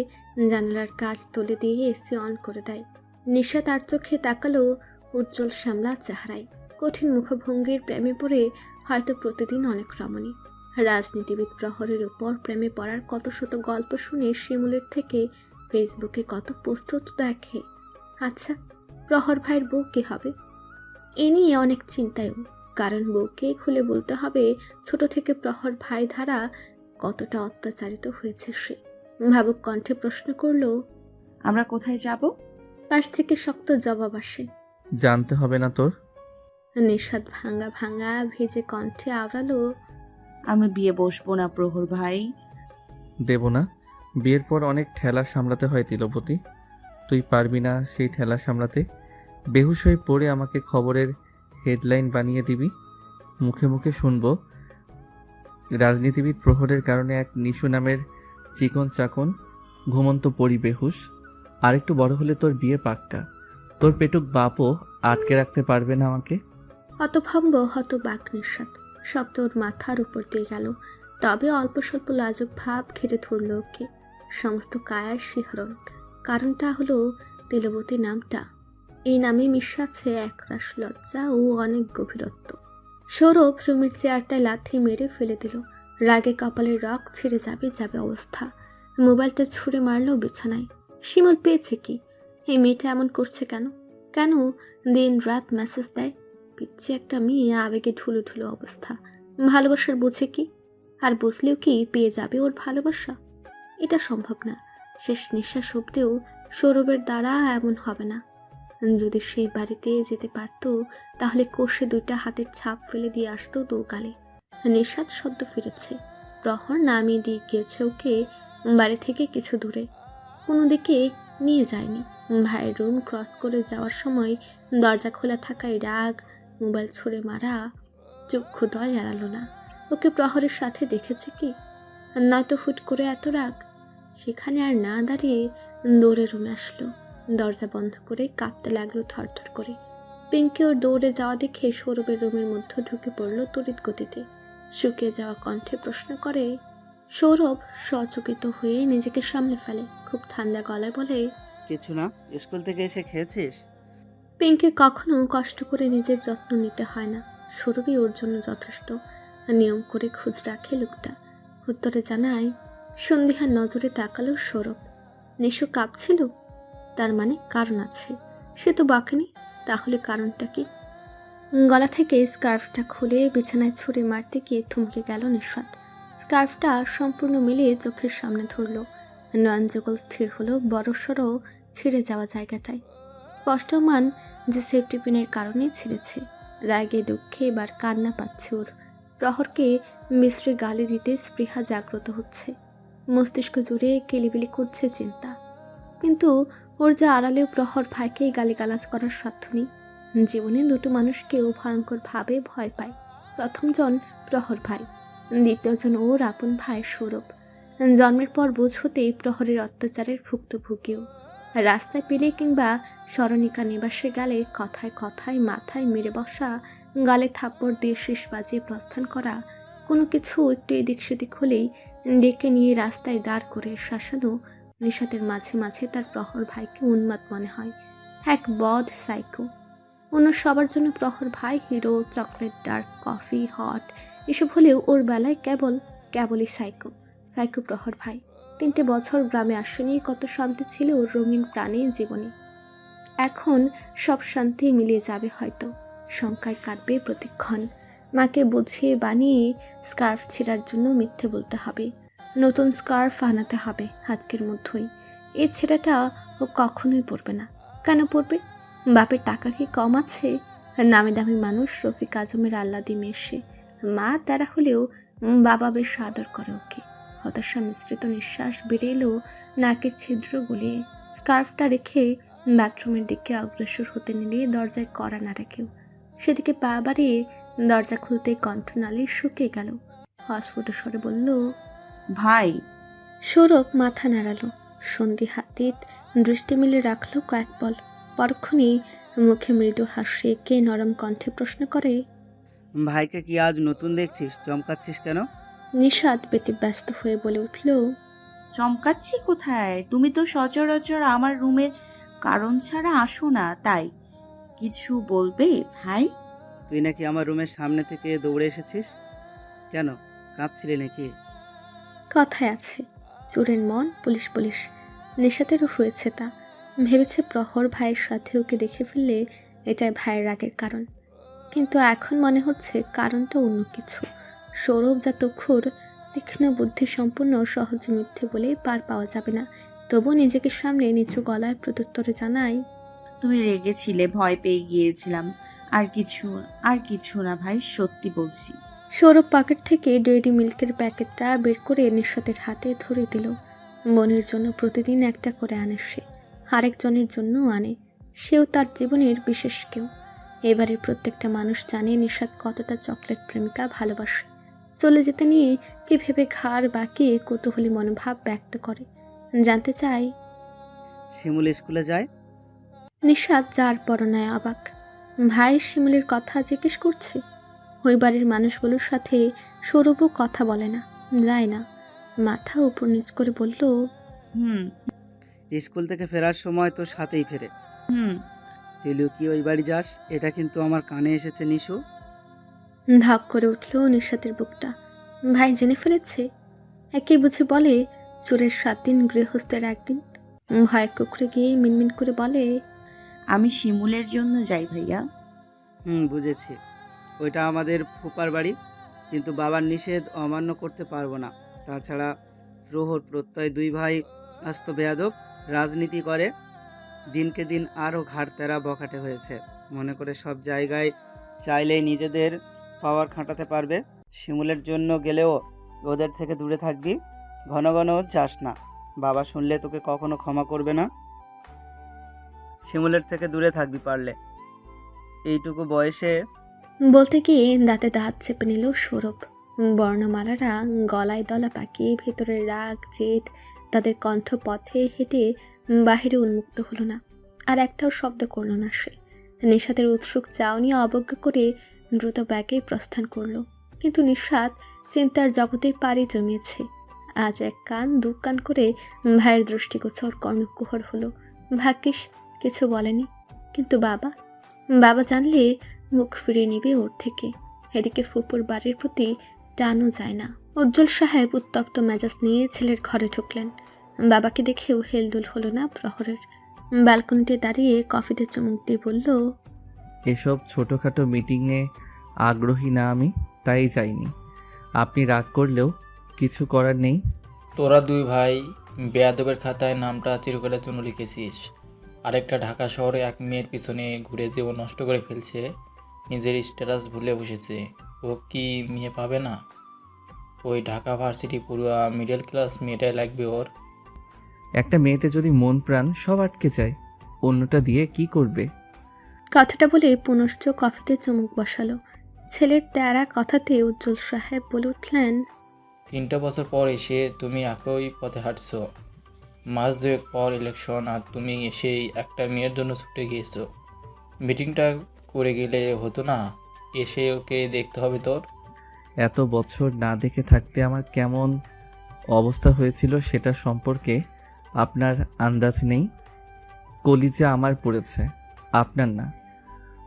জানালার কাজ তুলে দিয়ে এসি অন করে দেয়। নিশা তার চোখে তাকালো উজ্জ্বল শ্যামলা চেহারায়। কঠিন মুখভঙ্গির প্রেমে পড়ে হয়তো প্রতিদিন অনেক রমণী। রাজনীতিবিদ প্রহরের উপর প্রেমে পড়ার কত শত গল্প শুনে শিমুলের থেকে ফেসবুকে কত পোস্ট দেখে। আচ্ছা, প্রহর ভাইয়ের বউ কে হবে? এ নিয়ে অনেক চিন্তায়ও, কারণ বউকে খুলে বলতে হবে ছোট থেকে প্রহর ভাই ধারা কতটা অত্যাচারিত হয়েছে সে। ভাবুক কণ্ঠে প্রশ্ন করল, আমরা কোথায় যাব? পাশ থেকে শক্ত জবাব আসে, জানতে হবে না তোর। নিঃস্বাদ ভাঙা ভাঙা ভেজে কণ্ঠে আওড়ালো, আমি বিয়ে বসবো না প্রহর ভাই। দেব না। বিয়ের পর অনেক ঠেলা সামলাতে হয় তিলপতি, তুই পারবি না সেই ঠেলা সামলাতে। বেহুশ হয়ে পড়ে আমাকে খবরের হেডলাইন বানিয়ে দিবি, মুখে মুখে শুনবো রাজনীতিবিদ প্রহরের কারণে এক নিশু নামের চিকন চাকন ঘুমন্ত পরি বেহুশ। আরেকটু বড় হলে তোর বিয়ে পাক্কা, তোর পেটুক বাপও আটকে রাখতে পারবে না আমাকে। হতভম্ব হতবাক নিঃস্বাদ। শব্দ ওর মাথার উপর দিয়ে গেল। তবে অল্প স্বল্প লাজুক ভাব ঘিরে ধরল ওকে। সমস্ত কায়ার শিহরণ। কারণটা হলো তিলবতী নামটা। এই নামে মিশে আছে একরাশ লজ্জা ও অনেক গভীরত্ব। সৌরভ রুমের চেয়ারটায় লাথি মেরে ফেলে দিল। রাগে কপালের রক ছিঁড়ে যাবে অবস্থা। মোবাইলটা ছুঁড়ে মারলো বিছানায়। শিমুল পেয়েছে কি? এই মেয়েটা এমন করছে কেন? কেন দিন রাত মেসেজ দেয়? পিচ্ছি একটা মেয়ে, আবেগে ঢুলো ঢুলো অবস্থা। ভালোবাসার বোঝে কি? আর বুঝলেও কি পেয়ে যাবে ওর ভালোবাসা? এটা সম্ভব না। শেষ নিঃশ্বাস অব্দিও সৌরভের দ্বারা এমন হবে না। যদি সেই বাড়িতে যেতে পারত তাহলে কষে দুইটা হাতের ছাপ ফেলে দিয়ে আসতো দোকালে। নিঃশ্বাস সদ্য ফিরেছে। প্রহর নামিয়ে দিয়ে গিয়েছে ওকে বাড়ি থেকে কিছু দূরে। কোনো দিকে নিয়ে যায়নি। ভাইয়ের রুম ক্রস করে যাওয়ার সময় দরজা খোলা থাকায় রাগ, মোবাইল ছুঁড়ে মারা চক্ষুদয় এড়ালো না। ওকে প্রহরের সাথে দেখেছে কি? নয়তো হুট করে এত রাগ। সেখানে আর না দাঁড়িয়ে দৌড়ে রুমে আসলো। দরজা বন্ধ করে কাঁপতে লাগলো থরথর করে। পিঙ্কি ওর দৌড়ে যাওয়া দেখে সৌরভের রুমের মধ্যে ঢুকে পড়লো তড়িৎ গতিতে। শুকিয়ে যাওয়া কণ্ঠে প্রশ্ন করে। সৌরভ সচকিত হয়ে নিজেকে সামলে ফেলে। খুব ঠান্ডা গলায় বলে, কিছু না। স্কুল থেকে এসে খেয়েছিস? পিঙ্কির কখনো কষ্ট করে নিজের যত্ন নিতে হয় না। সৌরভই ওর জন্য যথেষ্ট। নিয়ম করে খোঁজ রাখে লোকটা। উত্তরে জানায়। সন্ধিহার নজরে তাকালো সৌরভ। নিশু কাঁপছিল। তার মানে কারণ আছে। সে তো বাঁকেনি। তাহলে কারণটা কি? গলা থেকে স্কার্ফটা খুলে বিছানায় ছুঁড়ে মারতে গিয়ে থমকে গেল নিঃশ্বাস। স্কার্ফটা সম্পূর্ণ মিলিয়ে চোখের সামনে ধরল। নয়ন যুগল স্থির হলো বড়সড় ছিঁড়ে যাওয়া জায়গাটায়। স্পষ্টমান যে সেফটি পিনের কারণে ছিঁড়েছে। রাগে দুঃখে এবার কান্না পাচ্ছে ওর। প্রহরকে মিশ্রে গালি দিতে স্পৃহা জাগ্রত হচ্ছে। মস্তিষ্ক জুড়ে কেলিবিলি করছে চিন্তা। কিন্তু ওর যা আড়ালেও প্রহর ভাইকেই গালিগালাজ করার সাধ্য নেই। জীবনে দুটো মানুষকেও ভয়ঙ্করভাবে ভয় পায়। প্রথমজন প্রহর ভাই, দ্বিতীয়জন ওর আপন ভাই সৌরভ। জন্মের পর বোঝ হতেই প্রহরের অত্যাচারের ভুক্তভোগীও। রাস্তায় পেলে কিংবা স্মরণিকা নিবাসে গেলে কথায় কথায় মাথায় মেরে বসা, গালে থাপ্পড় দিয়ে শীষ বাজিয়ে প্রস্থান করা, কোনো কিছু একটু এদিক সেদিক হলেই ডেকে নিয়ে রাস্তায় দাঁড় করে শাসানো। নিশাতের মাঝে মাঝে তার প্রহর ভাইকে উন্মাদ মনে হয়। এক বদ সাইকো। অন্য সবার জন্য প্রহর ভাই hero, chocolate, dark coffee, hot এসব হলেও ওর বেলায় কেবলই সাইকো প্রহর ভাই। 3টে বছর গ্রামে আসেনি, কত শান্তি ছিল ওর রঙিন প্রাণী জীবনে। এখন সব শান্তি মিলিয়ে যাবে হয়তো। শঙ্কায় কাটবে প্রতিক্ষণ। মাকে বুঝিয়ে বানিয়ে স্কার্ফ ছেঁড়ার জন্য মিথ্যে বলতে হবে। নতুন স্কার্ফ আনাতে হবে আজকের মধ্যেই। এই ছেঁড়াটা ও কখনোই পরবে না। কেন পরবে? বাপের টাকা কি কম আছে? নামি দামি মানুষ রফিক আজমের আহ্লাদি মেশে। মা তারা হলেও বাবা বেশ আদর করে ওকে। হতাশা মিশ্রিত নিঃশ্বাস বেড়ে এলো নাকের ছিদ্র গলিয়ে। স্কার্ফটা রেখে বাথরুমের দিকে অগ্রসর হতে নিলে দরজায় কড়া নাড়া কেউ। সেদিকে পা বাড়িয়ে দরজা খুলতে কণ্ঠনালী শুকিয়ে গেল। অস্ফুট স্বরে বলল, ভাই। সৌরভ মাথা নাড়ালো। সন্ধি হাতিত দৃষ্টি মিলে রাখলো কয়েক পল। পরক্ষণেই মুখে মৃদু হাসি এঁকে নরম কণ্ঠে প্রশ্ন করে, ভাইকে কি আজ নতুন দেখছিস? চমকাচ্ছিস কেন? নিষাদ ব্যতিব্যস্ত হয়ে বলে উঠল, চমকাচ্ছি কোথায়? তুমি তো সচরাচর আমার রুমে কারণ ছাড়া আসো না, তাই। কিছু বলবে ভাই? তুই নাকি আমার রুমের সামনে থেকে দৌড়ে এসেছিস? কেন, কাঁপছিলি নাকি? কথায় আছে চোরের মন পুলিশ পুলিশ। নিষাদেরও হয়েছে তা। ভেবেছে প্রহর ভাইয়ের সাথে ওকে দেখে ফেললে এটাই ভাইয়ের রাগের কারণ। কিন্তু এখন মনে হচ্ছে কারণটা অন্য কিছু। সৌরভ যা তক্ষুর, তীক্ষ্ণ বুদ্ধি সম্পূর্ণ, সহজ মিথ্যে বলে পার পাওয়া যাবে না। তবু নিজেকে সামলে নিচু গলায় প্রত্যুত্তরে জানাই, তুমি রেগেছিলে, ভয় পেয়ে গিয়েছিলাম। আর কিছু না ভাই, সত্যি বলছি। সৌরভ পকেট থেকে ডেইরি মিল্কের প্যাকেটটা বের করে নিঃস্বাতের হাতে ধরে দিল। বোনের জন্য প্রতিদিন একটা করে আনে সে। আরেকজনের জন্যও আনে। সেও তার জীবনের বিশেষ কেউ। এবারের প্রত্যেকটা মানুষ জানে নিশাত কতটা চকলেট প্রেমিকা, ভালোবাসে। চলে যেতে নিয়ে কি ভেবে ঘাড় বাঁকিয়ে কৌতূহলী মনোভাব ব্যক্ত করে। জানতে চাই, শিমুল স্কুলে যায়? নিশাত যার পরনায় অবাক। ভাই শিমুলের কথা জিজ্ঞেস করছে। ওই বাড়ির মানুষগুলোর সাথে সৌরভও কথা বলে না। যায় না। মাথা উপর নিচ করে বলল, হুম স্কুল থেকে ফেরার সময় তোর সাথেই ফেরে। হুম তুই লুকিয়ে ওই বাড়ি যাস, এটা কিন্তু আমার কানে এসেছে নিশু। ধাপ করে উঠল নিশাতের বুকটা। ভাই জেনে ফেলেছে? একে বুঝে বলে চোরের 7 দিন গৃহস্থের 1 দিন। ভয় কুকড়ে গিয়ে মিনমিন করে বলে, আমি শিমুলের জন্য যাই ভাইয়া। বুঝেছি। ওইটা আমাদের ফুপার বাড়ি, কিন্তু বাবার নিষেধ অমান্য করতে পারবো না। তাছাড়া প্রহর প্রত্যয় 2 ভাই আস্ত বেয়াদব, রাজনীতি করে। দিনকে দিন আরও ঘাড়তেরা বখাটে হয়েছে। মনে করে সব জায়গায় চাইলেই নিজেদের পাওয়ার খাটাতে পারবে। শিমুলের জন্য গেলেও ওদের থেকে দূরে থাকবি, ঘন ঘন যাস না। বাবা শুনলে তোকে কখনো ক্ষমা করবে না। শিমুলের থেকে দূরে থাকবি পারলে। এইটুকু বয়সে বলতে গিয়ে দাঁতে দাঁত চেপে নিল সৌরভ। বর্ণমালারা গলায় দলা পাকিয়ে ভেতরের রাগ জেদ তাদের কণ্ঠ পথে হেঁটে বাহিরে উন্মুক্ত হলো না। আর একটাও শব্দ করল না সে। নিশাতের উৎসুক চাউনি অবজ্ঞা করে দ্রুত ব্যাগে প্রস্থান করলো। কিন্তু নিশাত চিন্তার জগতে পাড়ি জমিয়েছে। আজ 1 কান 2 কান করে ভাইয়ের দৃষ্টিগোচর কর্ণকুহর হলো। ভাগ্যিস কিছু বলেনি। কিন্তু বাবা জানলে মুখ ফিরিয়ে নেবে ওর থেকে। এদিকে ফুপুর বাড়ির প্রতি টানও যায় না। উজ্জ্বল সাহেব উত্তপ্ত মেজাজ নিয়ে ছেলের ঘরে ঢুকলেন। বাবাকে দেখেও হেলদোল হলো না প্রহরের। ব্যালকনিতে দাঁড়িয়ে কফিতে চুমুক দিয়ে বলল, এসব ছোটোখাটো মিটিংয়ে আগ্রহী না আমি, তাই যাইনি। আপনি রাগ করলেও কিছু করার নেই। তোরা 2 ভাই বেয়াদবের খাতায় নামটা চিরকালের জন্য লিখেছিস। আরেকটা ঢাকা শহরে এক মেয়ের পিছনে ঘুরে জীবন নষ্ট করে ফেলছে, নিজের স্ট্যাটাস ভুলে বসেছে। ও কি মেয়ে পাবে না? ওই ঢাকা ভার্সিটি পড়ুয়া মিডল ক্লাস মেয়েটাই লাগবে ওর। একটা মেয়েতে যদি মন প্রাণ সব আটকে যায়, অন্যটা দিয়ে কি করবে? কথাটা বলে পুনশ্চ কফিতে চুমুক বসালো। ছেলের তেরা কথাতে উজ্জ্বল সাহেব বলে উঠলেন, 3টা বছর পর এসে তুমি একই পথে হাঁটছো। মাস 2 পর ইলেকশন, আর তুমি সেই একটা মেয়ের জন্য ছুটে গিয়েছো। মিটিংটা করে গেলে হতো না? এসে ওকে দেখতে হবে তোর। এত বছর না দেখে থাকতে আমার কেমন অবস্থা হয়েছিল সেটা সম্পর্কে আপনার আন্দাজ নেই। কলিজা আমার পড়েছে, আপনার না।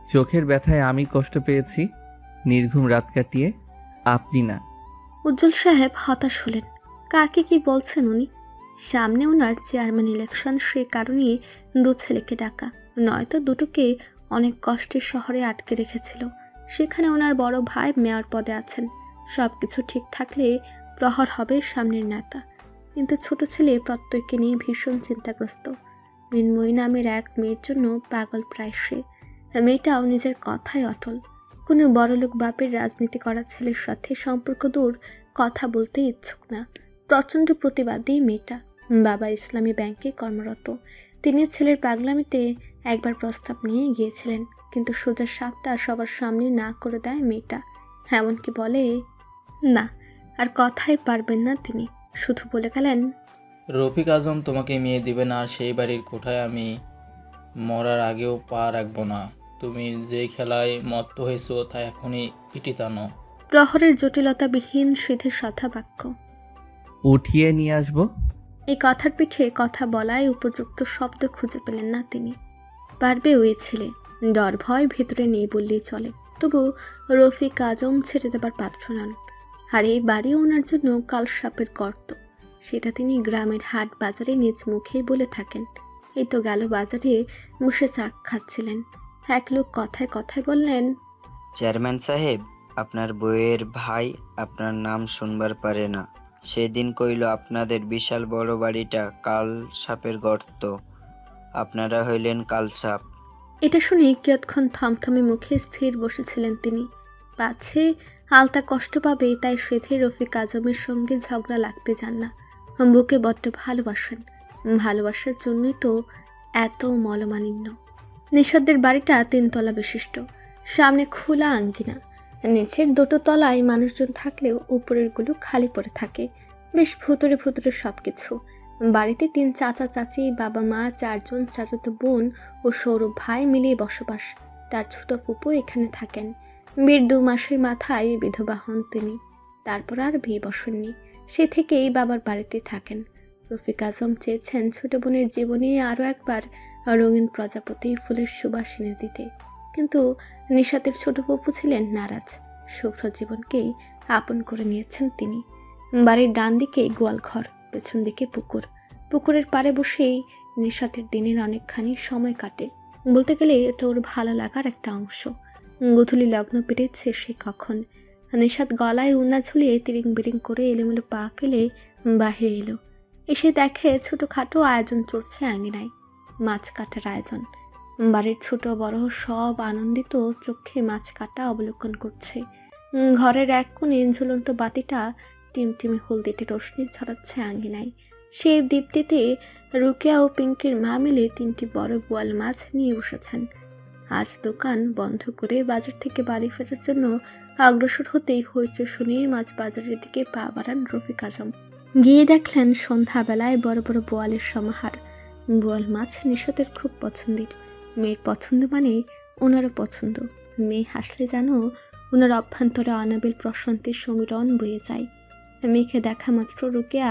চোখের ব্যথায় আমি কষ্ট পেয়েছি, নির্ঘুম রাত কাটিয়ে, আপনি না। উজ্জ্বল সাহেব হতাশ হলেন। কাকে কি বলছেন উনি? সামনে ওনার চেয়ারম্যান ইলেকশন, সে কারণে 2 ছেলেকে ডাকা, নয়তো দুটোকে অনেক কষ্টে শহরে আটকে রেখেছিল। সেখানে ওনার বড় ভাই মেয়র পদে আছেন। সব কিছু ঠিক থাকলে প্রহর হবে সামনের নেতা। কিন্তু ছোট ছেলে প্রত্যয়কে নিয়ে ভীষণ চিন্তাগ্রস্ত। মৃন্ময়ী নামের এক মেয়ের জন্য পাগল প্রায় সে। মেয়েটাও নিজের কথায় অটল। কোনো বড়লোক বাপের রাজনীতি করা ছেলের সাথে সম্পর্ক দূর, কথা বলতে ইচ্ছুক না। প্রচণ্ড প্রতিবাদী মেয়েটা। বাবা ইসলামী ব্যাংকে কর্মরত। তিনি ছেলের পাগলামিতে একবার প্রস্তাব নিয়ে গিয়েছিলেন, কিন্তু সোজা সাপটা সবার সামনে না করে দেয় মেয়েটা। এমনকি বলে না, আর কথাই পারবেন না তিনি। শুধু বলে গেলেন, রফিক আজম তোমাকে মেয়ে দিবে না, আর সেই বাড়ির কোঠায় আমি মরার আগেও পা রাখবো না। তুমি যে খেলায় মত্ত হয়েছো তা এখনই ইতি টানো। প্রহরের জটিলতাবিহীন সিধে সাধা বাক্য। উঠিয়ে নিয়ে আসবো। এই কথার পিঠে কথা বলায় উপযুক্ত শব্দ খুঁজে পেলেন না তিনি। পারবে ওই ছেলে, ডর ভয় ভেতরে নেই বললেই চলে। তবু রফিক আজম ছেড়ে দেবার পাত্র নন। আর এই বাড়ি ওনার জন্য কাল সাপের গর্ত, সেটা তিনি গ্রামের হাট বাজারে নিজ মুখেই বলে থাকেন। এই তো গেল বাজারে বসে চা খাচ্ছিলেন, এক লোক কথায় কথায় বললেন, চেয়ারম্যান সাহেব, আপনার বউয়ের ভাই আপনার নাম শুনবার পারে না। সেদিন কইল আপনাদের বিশাল বড় বাড়িটা কাল সাপের গর্ত, আপনারা হইলেন কাল সাপ। এটা শুনে কিয়ৎক্ষণ থমথমে মুখে স্থির বসেছিলেন তিনি। পাছে আলতা কষ্ট পাবে তাই সেধে রফিক আজমের সঙ্গে ঝগড়া লাগতে যান না। বুকে বড্ড ভালোবাসেন, ভালোবাসার জন্যই তো এত মলমানিন্য। নিঃশব্দের বাড়িটা 3 তলা বিশিষ্ট, সামনে খোলা আঙ্গিনা। নিচের 2টো তলায় মানুষজন থাকলেও উপরেরগুলো খালি পড়ে থাকে। বেশ ভুতুরে ভুতুরে সব কিছু। বাড়িতে 3 চাচা চাচি, বাবা মা, 4 জন চাচাতো বোন ও সৌরভ ভাই মিলিয়ে বসবাস। তার ছোট ফুপু এখানে থাকেন। বিয়ের 2 মাসের মাথায় বিধবা হন তিনি। তারপর আর বিয়ে বসেননি। সে থেকেই বাবার বাড়িতে থাকেন। রফিক আজম চেয়েছেন ছোট বোনের জীবনে আরও একবার রঙিন প্রজাপতি ফুলের সুবাস এনে দিতে, কিন্তু নিশাতের ছোট পপু ছিলেন নারাজ। শুভ্র জীবনকেই আপন করে নিয়েছেন তিনি। বাড়ির ডান দিকে গোয়ালঘর, পেছন দিকে পুকুর। পুকুরের পাড়ে বসেই নিশাতের দিনের অনেকখানি সময় কাটে। বলতে গেলে এটা ওর ভালো লাগার একটা অংশ। গোধূলি লগ্ন পেরেছে সে কখন। নিশাত গলায় উন্না ঝুলিয়ে তিরিং বিরিং করে এলোমেলো পা ফেলে বাহিরে এলো। এসে দেখে ছোটোখাটো আয়োজন চলছে আঙিনায়। মাছ কাটার আয়োজন। বাড়ির ছোট বড় সব আনন্দিত চোখে মাছ কাটা অবলোকন করছে। ঘরের এক কোণে ঝুলন্ত বাতিটা টিমটিমে হলদেটে রোশনি ছড়াচ্ছে আঙিনায়। সেই দ্বীপটিতে রুকিয়া ও পিঙ্কির মা মিলে 3টি বড় বোয়াল মাছ নিয়ে বসেছেন। আজ দোকান বন্ধ করে বাজার থেকে বাড়ি ফেরার জন্য অগ্রসর হতেই হইচই শুনে মাছ বাজারের দিকে পা বাড়ান রফিক আজম। গিয়ে দেখলেন সন্ধ্যাবেলায় বড় বড় বোয়ালের সমাহার। বোয়াল মাছ নিশাতের খুব পছন্দের। মেয়ের পছন্দ মানে ওনারও পছন্দ। মেয়ে হাসলে যেন ওনার অভ্যন্তরে অনাবিল প্রশান্তির সমীরণ বয়ে যায়। মেয়েকে দেখা মাত্র রুকিয়া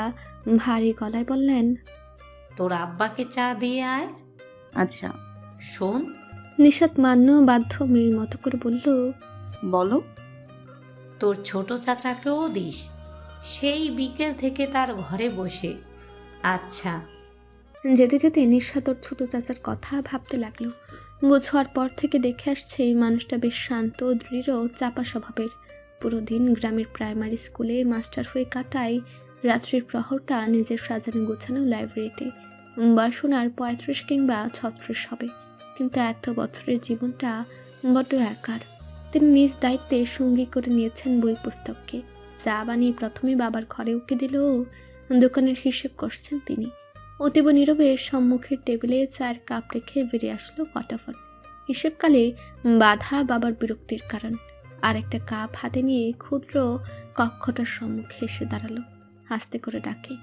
ভারী গলায় বললেন, তোর আব্বাকে চা দিয়ে আয়। আচ্ছা। শোন, নিশাত মান্য বাধ্য মেয়ের মতো করে বলল, বলো। তোর ছোট চাচাকেও দিস, সেই বিকেল থেকে তার ঘরে বসে। আচ্ছা। যেতে যেতে নিশাত ওর ছোট চাচার কথা ভাবতে লাগলো। বোঝার পর থেকে দেখে আসছে এই মানুষটা বেশ শান্ত, দৃঢ়, চাপা স্বভাবের। পুরো দিন গ্রামের প্রাইমারি স্কুলে মাস্টার হয়ে কাটায়, রাত্রির প্রহরটা নিজের সাজানো গোছানো লাইব্রেরিতে। বয়স ওনার 35 কিংবা 36 হবে, কিন্তু এত বছরের জীবনটা বড্ড একার। তিনি নিজ দায়িত্বে সঙ্গী করে নিয়েছেন বই পুস্তককে। চা বানিয়ে প্রথমে বাবার ঘরে উকি দিল, দোকানের হিসেব করছেন তিনি। অতীব নীরবে সম্মুখের টেবিলে চায়ের কাপ রেখে বেরিয়ে আসলো ফটাফট। হিসেবকালে বাধা বাবার বিরক্তির কারণ। আর একটা কাপ হাতে নিয়ে ক্ষুদ্র কক্ষটার সম্মুখে এসে দাঁড়ালো। আস্তে করে ডাকে,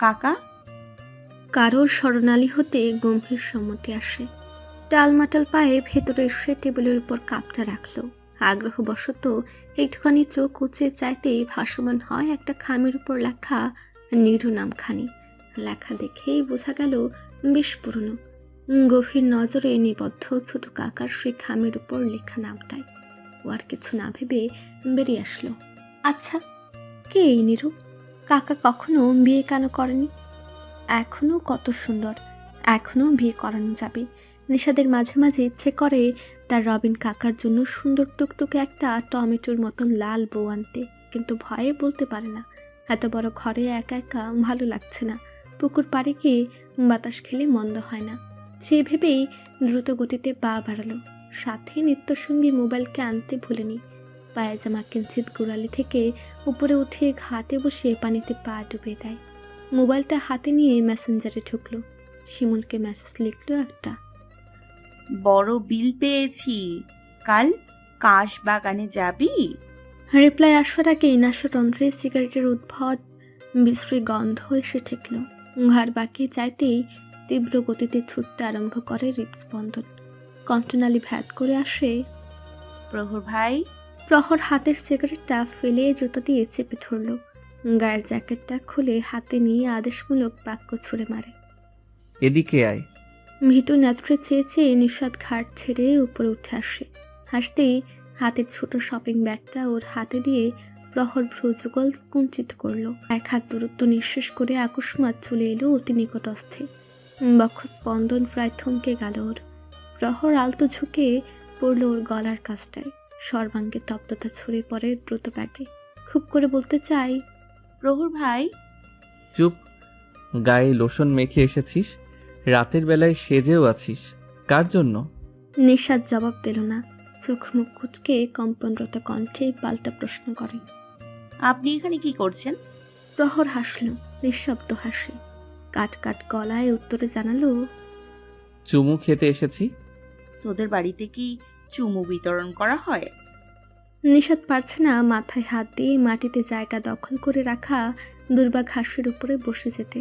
কাকা। কারোর স্মরণালী হতে গম্ভীর সম্মতি আসে। টালমাটাল পায়ে ভেতরে এসে টেবিলের উপর কাপটা রাখলো। আগ্রহবশত একটুখানি চোখ উঁচিয়ে চাইতেই ভাসমান হয় একটা খামের উপর লেখা নিরু নামখানি। লেখা দেখেই বোঝা গেল বেশ পুরনো। গভীর নজরে নিবদ্ধ ছোট কাকার সেই খামের উপর লেখা নামটাই। ও আর কিছু না ভেবে বেরিয়ে আসলো। আচ্ছা, কে এই নিরু? কাকা কখনো বিয়ে কেন করেনি? এখনো কত সুন্দর, এখনো বিয়ে করানো যাবে। নিশাদের মাঝে মাঝে ইচ্ছে করে তার রবিন কাকার জন্য সুন্দর টুকটুকে একটা টমেটোর মতন লাল বউ আনতে, কিন্তু ভয়ে বলতে পারে না। এত বড় ঘরে একা একা ভালো লাগছে না। পুকুর পাড়ে গিয়ে বাতাস খেলে মন্দ হয় না। সেই ভেবেই দ্রুত গতিতে পা বাড়ালো। সাথে নিত্যসঙ্গী মোবাইলকে আনতে ভুলেনি। পায়জামা কিঞ্চিত গোড়ালি থেকে উপরে উঠিয়ে ঘাটে বসে পানিতে পা ডুবিয়ে দেয়। মোবাইলটা হাতে নিয়ে মেসেঞ্জারে ঢুকলো। শিমুলকে মেসেজ লিখলো একটা, বড় বিল পেয়েছি, কাল কাশ বাগানে যাবি? রিপ্লাই আসার আগেই নাশরন্ধ্রে সিগারেটের উদ্ভট বিশ্রী গন্ধ এসে ঠেকল। ঘাড় বাঁকিয়ে চাইতেই তীব্র গতিতে ছুটতে আরম্ভ করে হৃদস্পন্দন। কণ্ঠনালী ভ্যাদ করে আসে, প্রহর ভাই। প্রহর হাতের সিগারেটটা ফেলে জুতা দিয়ে চেপে ধরল। গায়ের জ্যাকেটটা খুলে হাতে নিয়ে আদেশমূলক বাক্য ছুড়ে মারে, এদিকে আয়। ভীতু নেত্রে চেয়ে চেয়ে নিঃস্বাদ ঘাট ছেড়ে উপরে উঠে আসে। হাসতেই হাতের ছোট শপিং ব্যাগটা ওর হাতে দিয়ে প্রহর ভ্রুযুগল কুঞ্চিত করলো। এক হাত দূরত্ব নিঃশেষ করে আকস্মাৎ চলে এলো অতি নিকটস্থে। বক্ষস্পন্দন প্রায় থমকে গেল ওর। প্রহর আলতো ঝুঁকে পড়ল ওর গলার কাছটায়। সর্বাঙ্গে তপ্ততা ছড়িয়ে পড়ে দ্রুত ব্যাগে। খুব করে বলতে চাই, প্রহর ভাই। চুপ। গায়ে লোশন মেখে এসেছিস, রাতের বেলায় সেজেও আছিস, কার জন্য? নিঃস্বাদ জবাব দিল না। চোখ মুখ কুচকে কম্পনরত কণ্ঠে পাল্টা প্রশ্ন করে, আপনি এখানে কি করছেন? প্রহর হাসল, নিঃশব্দ হাসি। কাট কাট গলায় উত্তরে জানালো, চুমু খেতে এসেছি। তোদের বাড়িতে কি চুমু বিতরণ করা হয়? নিঃস্বাদ পারছে না মাথায় হাত দিয়ে মাটিতে জায়গা দখল করে রাখা দুর্বা ঘাসের উপরে বসে যেতে।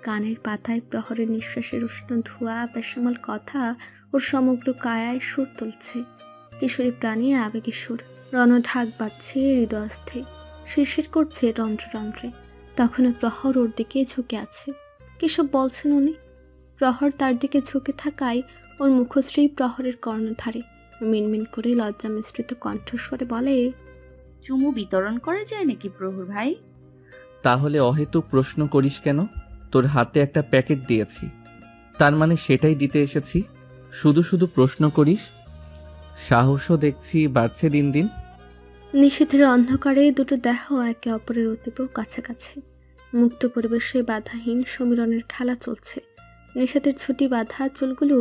কানের পাতায় প্রহরের নিঃশ্বাসের উষ্ণ ধোঁয়া, বেসামাল কথা ওর সমগ্র কায়ায় সুর তুলছে। কিশোরী প্রাণী আবেগী সুর, রণঢাক বাজছে হৃদয়স্থে। শিরশির করছে রন্ধ্রে রন্ধ্রে। তখনও প্রহর ওর দিকে ঝুঁকে আছে। কিসব বলছেন উনি? প্রহর তার দিকে ঝুঁকে থাকায় ওর মুখশ্রী প্রহরের কর্ণধারে মিনমিন করে লজ্জা মিশ্রিত কণ্ঠস্বরে বলে, চুমু বিতরণ করা যায় নাকি প্রহর ভাই? তাহলে অহেতুক প্রশ্ন করিস কেন? তোর হাতে একটা প্যাকেট দিয়েছি, তার মানে সেটাই দিতে এসেছি। শুধু শুধু প্রশ্ন করিস। সাহসও দেখছি বাড়ছে দিন দিন। নিষেধের অন্ধকারে দুটো দেহ একে অপরের অতীব কাছাকাছি। মুক্ত পরিবেশে বাধাহীন সমীরণের খেলা চলছে। নিষেধের ছুটি বাঁধা চুলগুলো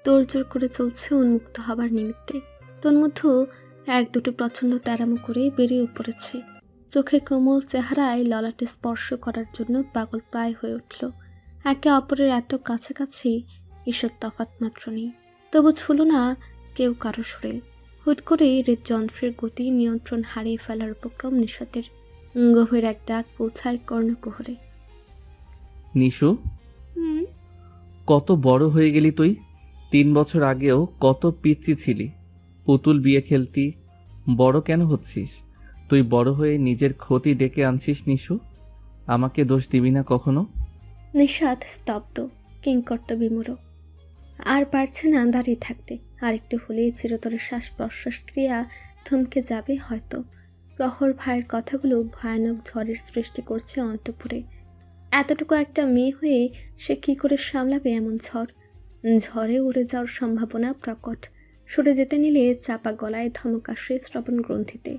তোড়জোড় করে চলছে উন্মুক্ত হবার নিমিত্তে। তন্মধ্যে এক দুটো প্রচণ্ড তেরামো করে বেরিয়ে পড়েছে। চোখে কোমল চেহারায় ললাটে স্পর্শ করার জন্য পাগল প্রায় হয়ে উঠল। একে অপরের এত কাছাকাছি, ঈশ্বর তফাৎ মাত্র নেই। তবু ছুল না কেউ কারো শরীর। হুট করে হৃদযন্ত্রের গতি নিয়ন্ত্রণ হারিয়ে ফেলার উপক্রম নিষাদের। গভীর এক ডাক পৌঁছায় কর্ণকুহরে। নিশু, হুম। কত বড় হয়ে গেলি তুই। 3 বছর আগেও কত পিচ্চি ছিলি, পুতুল বিয়ে খেলতি। বড় কেন হচ্ছিস? তুই বড় হয়ে নিজের ক্ষতি ডেকে আনছিস নিশু। আমাকে দোষ দিবি না কখনো। নিষাদ স্তব্ধ, কিংকর্ত বিমূঢ়। আর পারছে না দাঁড়িয়ে থাকতে। আরেকটু হলেই চিরতরে শ্বাস প্রশ্বাস ক্রিয়া থমকে যাবে হয়তো। প্রহর ভাইয়ের কথাগুলো ভয়ানক ঝড়ের সৃষ্টি করছে অন্তঃপুরে। এতটুকু একটা মেয়ে হয়ে সে কি করে সামলাবে এমন ঝড়? ঝড়ে উড়ে যাওয়ার সম্ভাবনা প্রকট। সরে যেতে নিলে চাপা গলায় ধমক আসে শ্রবণ গ্রন্থিতে।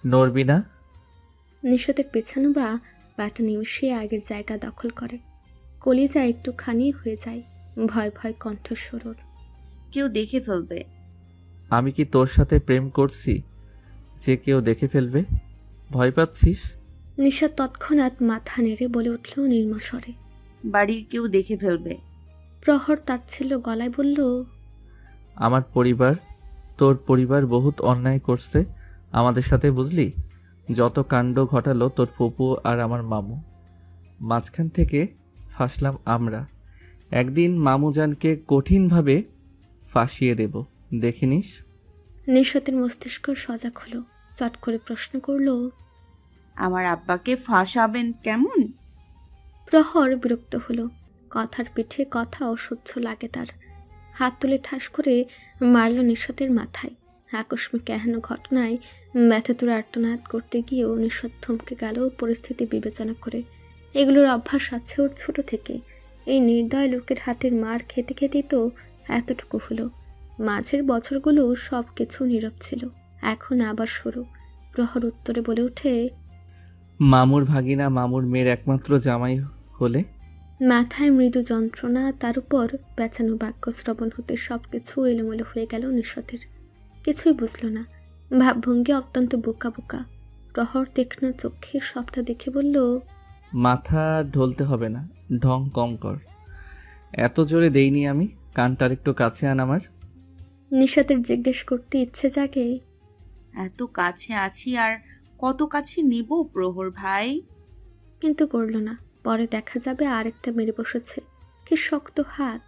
নড়বি না? নিষেধের পেছানো বা পাটা নিমিশে আগের জায়গা দখল করে। কলিজা একটুখানি হয়ে যায়। ভয় ভয় কণ্ঠস্বর ওর। কেউ দেখে ফেলবে। আমি কি তোর সাথে প্রেম করছি যে কেউ দেখে ফেলবে? ভয় পাচ্ছিস? নিশা তৎক্ষণাৎ মাথা নেড়ে বলে উঠল নির্মস্বরে। বাড়ির কেউ দেখে ফেলবে। প্রহর তাচ্ছিল্য গলায় বলল, আমার পরিবার, তোর পরিবার বহুত অন্যায় করছে আমাদের সাথে, বুঝলি? যত কাণ্ড ঘটালো তোর ফুপু আর আমার মামু। মাঝখান থেকে ফাঁসলাম আমরা। একদিন মামুজানকে কঠিনভাবে ফাঁসিয়ে দেব, দেখে নিস। নিশতের মস্তিষ্ক সজাগ হলো। চট করে প্রশ্ন করল, আমার আব্বাকে ফাঁসাবেন কেমন? প্রহর বিরক্ত হলো। কথার পিঠে কথা অসহ্য লাগে তার। হাত তুলে ঠাস করে মারল নিশতের মাথায়। আকস্মিক এহেন ঘটনায় ব্যথাতুর আর্তনাদ করতে গিয়েও নিশত থমকে গেল পরিস্থিতি বিবেচনা করে। এগুলোর অভ্যাস আছে ওর ছোট থেকে। এই নির্দয় লোকের হাতের মার খেতে খেতেই তো এতটুকু হলো। মাঝের বছরগুলো সব কিছু নীরব ছিল, এখন আবার শুরু। প্রহর উত্তরে বলে ওঠে, মামুর ভাগিনা মামুর মেয়ের একমাত্র জামাই হলে। মাথায় মৃদু যন্ত্রণা, তার উপর পেঁচানো বাক্য শ্রবণ হতে সব কিছু এলোমেলো হয়ে গেল নিশতের। কিছুই বুঝল না। ভাবভঙ্গি অত্যন্ত বোকা বোকা। প্রহর তীক্ষ্ণ চোখে সবটা দেখে বলল, মাথা ঢলতে হবে না, ঢং কম কর। এত জোরে দেইনি আমি, কানটার একটু কাছে আন আমার। নিশাতের জিজ্ঞেস করতে ইচ্ছে জাগে, এত কাছে আছি আর কত কাছে নিব প্রহর ভাই? কিন্তু করল না। পরে দেখা যাবে আরেকটা মেরে বসেছে। কি শক্ত হাত!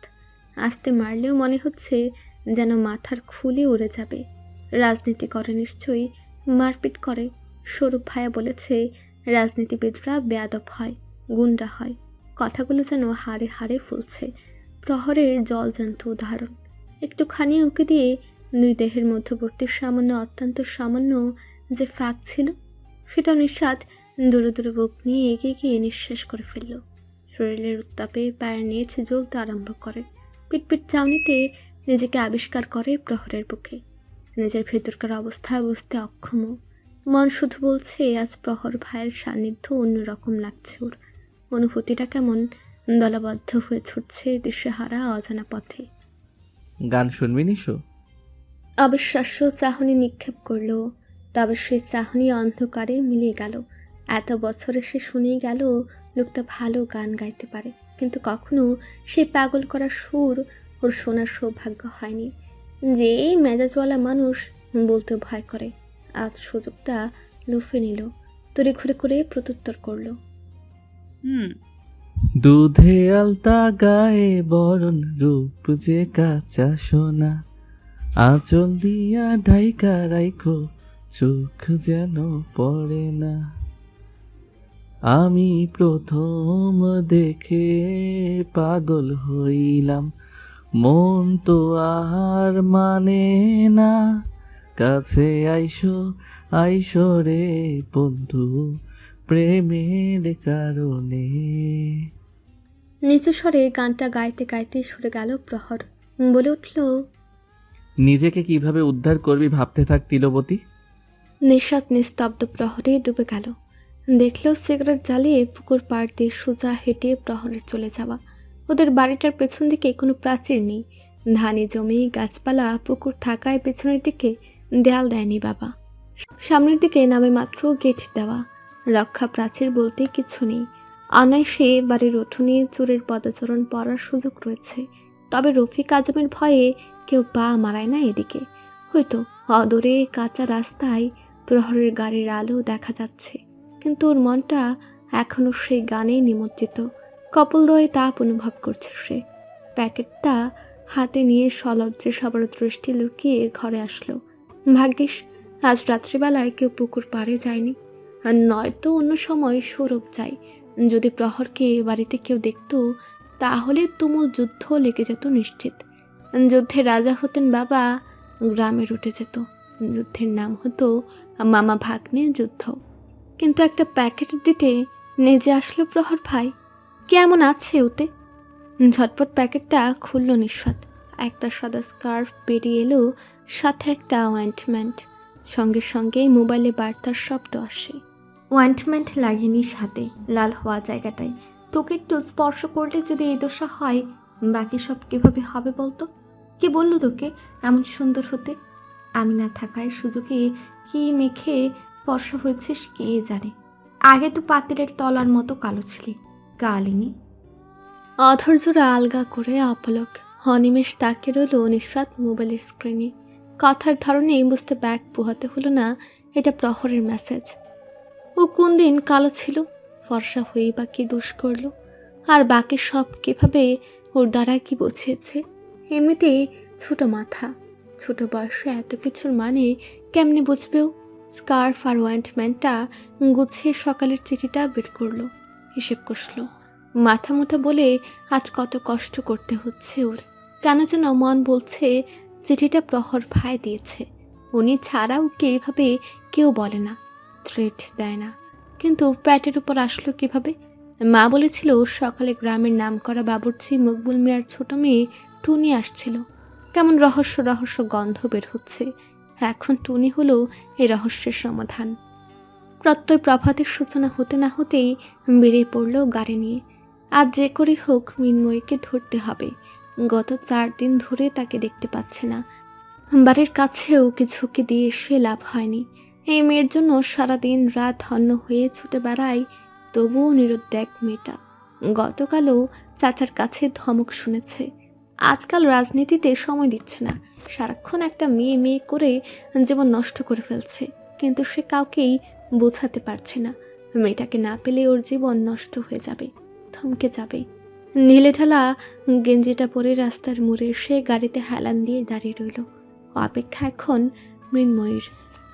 আস্তে মারলেও মনে হচ্ছে যেন মাথার খুলে উড়ে যাবে। রাজনীতি করে নিশ্চয়ই, মারপিট করে। স্বরূপ ভাইয়া বলেছে রাজনীতিবিদরা বেয়াদব হয়, গুন্ডা হয়। কথাগুলো যেন হাড়ে হাড়ে ফুলছে। প্রহরের জলজান্ত উদাহরণ। একটুখানি উঁকি দিয়ে দুই দেহের মধ্যবর্তী সামান্য, অত্যন্ত সামান্য যে ফাঁক ছিল, সেটা নিঃস্বাদ দূরে দূরে বুক নিয়ে এগিয়ে গিয়ে নিঃশ্বাস করে ফেলল। শরীরের উত্তাপে পায়ের নিচ জ্বলতে আরম্ভ করে। পিটপিট চাউনিতে নিজেকে আবিষ্কার করে প্রহরের বুকে। নিজের ভেতরকার অবস্থা বুঝতে অক্ষম। মন শুধু বলছে আজ প্রহর ভাইয়ের সান্নিধ্য অন্যরকম লাগছে ওর। অনুভূতিটা কেমন দলবদ্ধ হয়ে ছুটছে দিশেহারা অজানা পথে। গান শুনবি নিশু? অবিশ্বাস্য চাহনি নিক্ষেপ করল। তবে সেই চাহনি অন্ধকারে মিলিয়ে গেল। এত বছরে সে শুনেই গেল লোকটা ভালো গান গাইতে পারে, কিন্তু কখনো সে পাগল করা সুর ওর শোনার সৌভাগ্য হয়নি। যে এই মেজাজওয়ালা মানুষ বলতে ভয় করে, আজ সুযোগটা লুফে নিল। তড়ি ঘুরে করে প্রত্যুত্তর করল, দুধে আলতা গায়ে বরণ রূপ যে কাঁচা সোনা, আঁচল দিয়া ঢাইকা রাইখো চোখ যেন পড়ে না। আমি প্রথম দেখে পাগল হইলাম, মন তো আর মানে না। কাছে আইসো আইসো রে বন্ধু, প্রেমের কারণে। নিচু স্বরে গানটা গাইতে গাইতে সরে গেল প্রহর। বলে উঠল, নিজেকে কিভাবে উদ্ধার করবি ভাবতে থাক তিলবতী। নিঃস্বাদ নিস্তব্ধ প্রহরে ডুবে গেল। দেখল সিগারেট জ্বালিয়ে পুকুর পাড় দিয়ে সোজা হেঁটে প্রহরে চলে যাওয়া। ওদের বাড়িটার পেছন দিকে কোনো প্রাচীর নেই, ধানি জমি গাছপালা পুকুর থাকায় পেছনের দিকে দেয়াল দেয়নি বাবা। সামনের দিকে নামে মাত্র গেট দেওয়া, রক্ষা প্রাচীর বলতে কিছু নেই। অনায়াসে বাড়ির উঠোনে চোরের পদচরণ পড়ার সুযোগ রয়েছে, তবে রফিক আজমের ভয়ে কেউ পা মারায় না এদিকে। হয়তো অদূরে কাঁচা রাস্তায় প্রহরের গাড়ির আলো দেখা যাচ্ছে, কিন্তু ওর মনটা এখনও সেই গানেই নিমজ্জিত। কপলদ্বয়ে তাপ অনুভব করছে সে। প্যাকেটটা হাতে নিয়ে সলজ্জে সবার দৃষ্টি লুকিয়ে ঘরে আসলো। ভাগ্যিস আজ রাত্রিবেলায় কেউ পুকুর পাড়ে যায়নি, আর নয়তো অন্য সময় সৌরভ যায়। যদি প্রহরকে বাড়িতে কেউ দেখত, তাহলে তুমুল যুদ্ধ লেগে যেত নিশ্চিত। যুদ্ধে রাজা হতেন বাবা, গ্রামের উঠে যেত। যুদ্ধের নাম হতো মামা ভাগ্নে যুদ্ধ। কিন্তু একটা প্যাকেট দিতে নেজে আসলো প্রহর ভাই। কেমন আছে ওতে? ঝটপট প্যাকেটটা খুলল নিঃস্বাদ। একটা সাদা স্কার্ফ বেরিয়ে এলো, সাথে একটা অয়েন্টমেন্ট। সঙ্গে সঙ্গে মোবাইলে বার্তার শব্দ আসে। অয়েন্টমেন্ট লাগেনি সাথে, লাল হওয়া জায়গাটায়। তোকে একটু স্পর্শ করলে যদি এই দশা হয়, বাকি সব কিভাবে হবে বলতো? কে বললো তোকে এমন সুন্দর হতে? আমি না থাকায় সুযোগে কি মেখে ফর্সা হয়েছিস কে জানে। আগে তো পাতিলের তলার মতো কালো ছিলি, কালিনী। অধৈর্যরা আলগা করে অপলক অনিমেষ তাকে রইল নিঃস্বাদ মোবাইলের স্ক্রিনে। কথার ধরনে বুঝতে ব্যাগ পোহাতে হলো না এটা প্রহরের মেসেজ। ও কোন দিন কালো ছিল, ফর্সা হয়ে বা কি দোষ করলো, আর বাকি সব কিভাবে ওর দ্বারা কি বুঝিয়েছে। এমনিতেই ছোট মাথা, ছোট বয়সে এত কিছুর মানে কেমনে বুঝবেও। স্কার্ফ আর অয়েন্টমেন্টটা গুছিয়ে সকালের চিঠিটা বের করলো, হিসেব কষলো। মাথা মোটা বলে আজ কত কষ্ট করতে হচ্ছে ওর। কেন যেন মন বলছে চিঠিটা প্রহর ভাই দিয়েছে, উনি ছাড়া ওকে এভাবে কেউ বলে না, থ্রেট দেয় না। কিন্তু প্যাটের উপর আসলো কিভাবে? মা বলেছিল সকালে গ্রামের নামকরা বাবুর্চি মকবুল মিয়ার ছোট মেয়ে টুনি আসছিল। কেমন রহস্য রহস্য গন্ধ বের হচ্ছে। এখন টুনি হলো এই রহস্যের সমাধান। প্রত্যয় প্রভাতের সূচনা হতে না হতেই বেরিয়ে পড়ল গাড়ি নিয়ে। আজ যে করে হোক মৃন্ময়ীকে ধরতে হবে। গত 4 দিন ধরে তাকে দেখতে পাচ্ছে না। বাড়ির কাছেও ঝুঁকি দিয়ে সে লাভ হয়নি। এই মেয়ের জন্য সারাদিন রাত হন্য হয়ে ছুটে বেড়ায়, তবুও নিরুদ্বেগ মেয়েটা। গতকালও চাচার কাছে ধমক শুনেছে। আজকাল রাজনীতিতে সময় দিচ্ছে না, সারাক্ষণ একটা মেয়ে মেয়ে করে জীবন নষ্ট করে ফেলছে। কিন্তু সে কাউকেই বোঝাতে পারছে না, মেয়েটাকে না পেলে ওর জীবন নষ্ট হয়ে যাবে, থমকে যাবে। নীলে ঢালা গেঞ্জিটা পরে রাস্তার মোড়ে সে গাড়িতে হেলান দিয়ে দাঁড়িয়ে রইল। অপেক্ষা এখন মৃন্ময়ীর।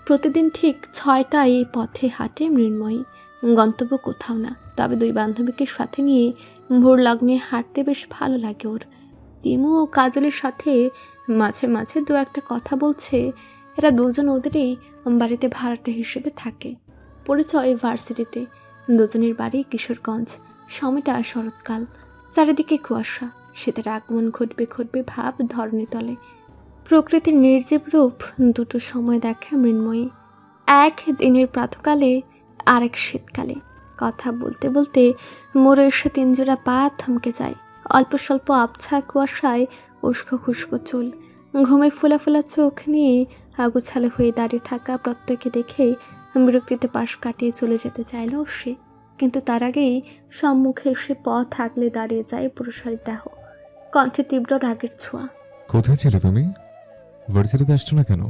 প্রতিদিন ঠিক 6টায় এই পথে হাঁটে মৃন্ময়ী। গন্তব্য কোথাও না, তবে 2 বান্ধবীকে সাথে নিয়ে ভোর লগ্নে হাঁটতে বেশ ভালো লাগে ওর। তিমু ও কাজলের সাথে মাঝে মাঝে 2-1টা কথা বলছে। এরা দুজন ওদেরই বাড়িতে ভাড়াটে হিসেবে থাকে। পরিচয় ভার্সিটিতে। দুজনের বাড়ি কিশোরগঞ্জ। সময়টা শরৎকাল, চারিদিকে কুয়াশা। শীতের আগমন ঘটবে ঘটবে ভাব ধরণী তলে। প্রকৃতির নির্জীব রূপ দুটো সময় দেখে মৃন্ময়ী। এক দিনের প্রাতকালে, আরেক শীতকালে। কথা বলতে বলতে মোড়ে এসে 3 জোড়া পা থমকে যায়। অল্প স্বল্প আবছা কুয়াশায় উস্কো খুস্কো চুল, ঘুমে ফোলা ফোলা চোখ নিয়ে আগুছালো হয়ে দাঁড়িয়ে থাকা প্রত্যেককে দেখে বিরক্তিতে পাশ কাটিয়ে চলে যেতে চাইল সে। কিন্তু তার আগেই সম্মুখে এসে পথ আগলে দাঁড়িয়ে যায় পুরুষের দেহ, কণ্ঠে তীব্র রাগের ছোঁয়া। কোথায় ছিলে তুমি? ভার্সিটিতে আসছো না কেন?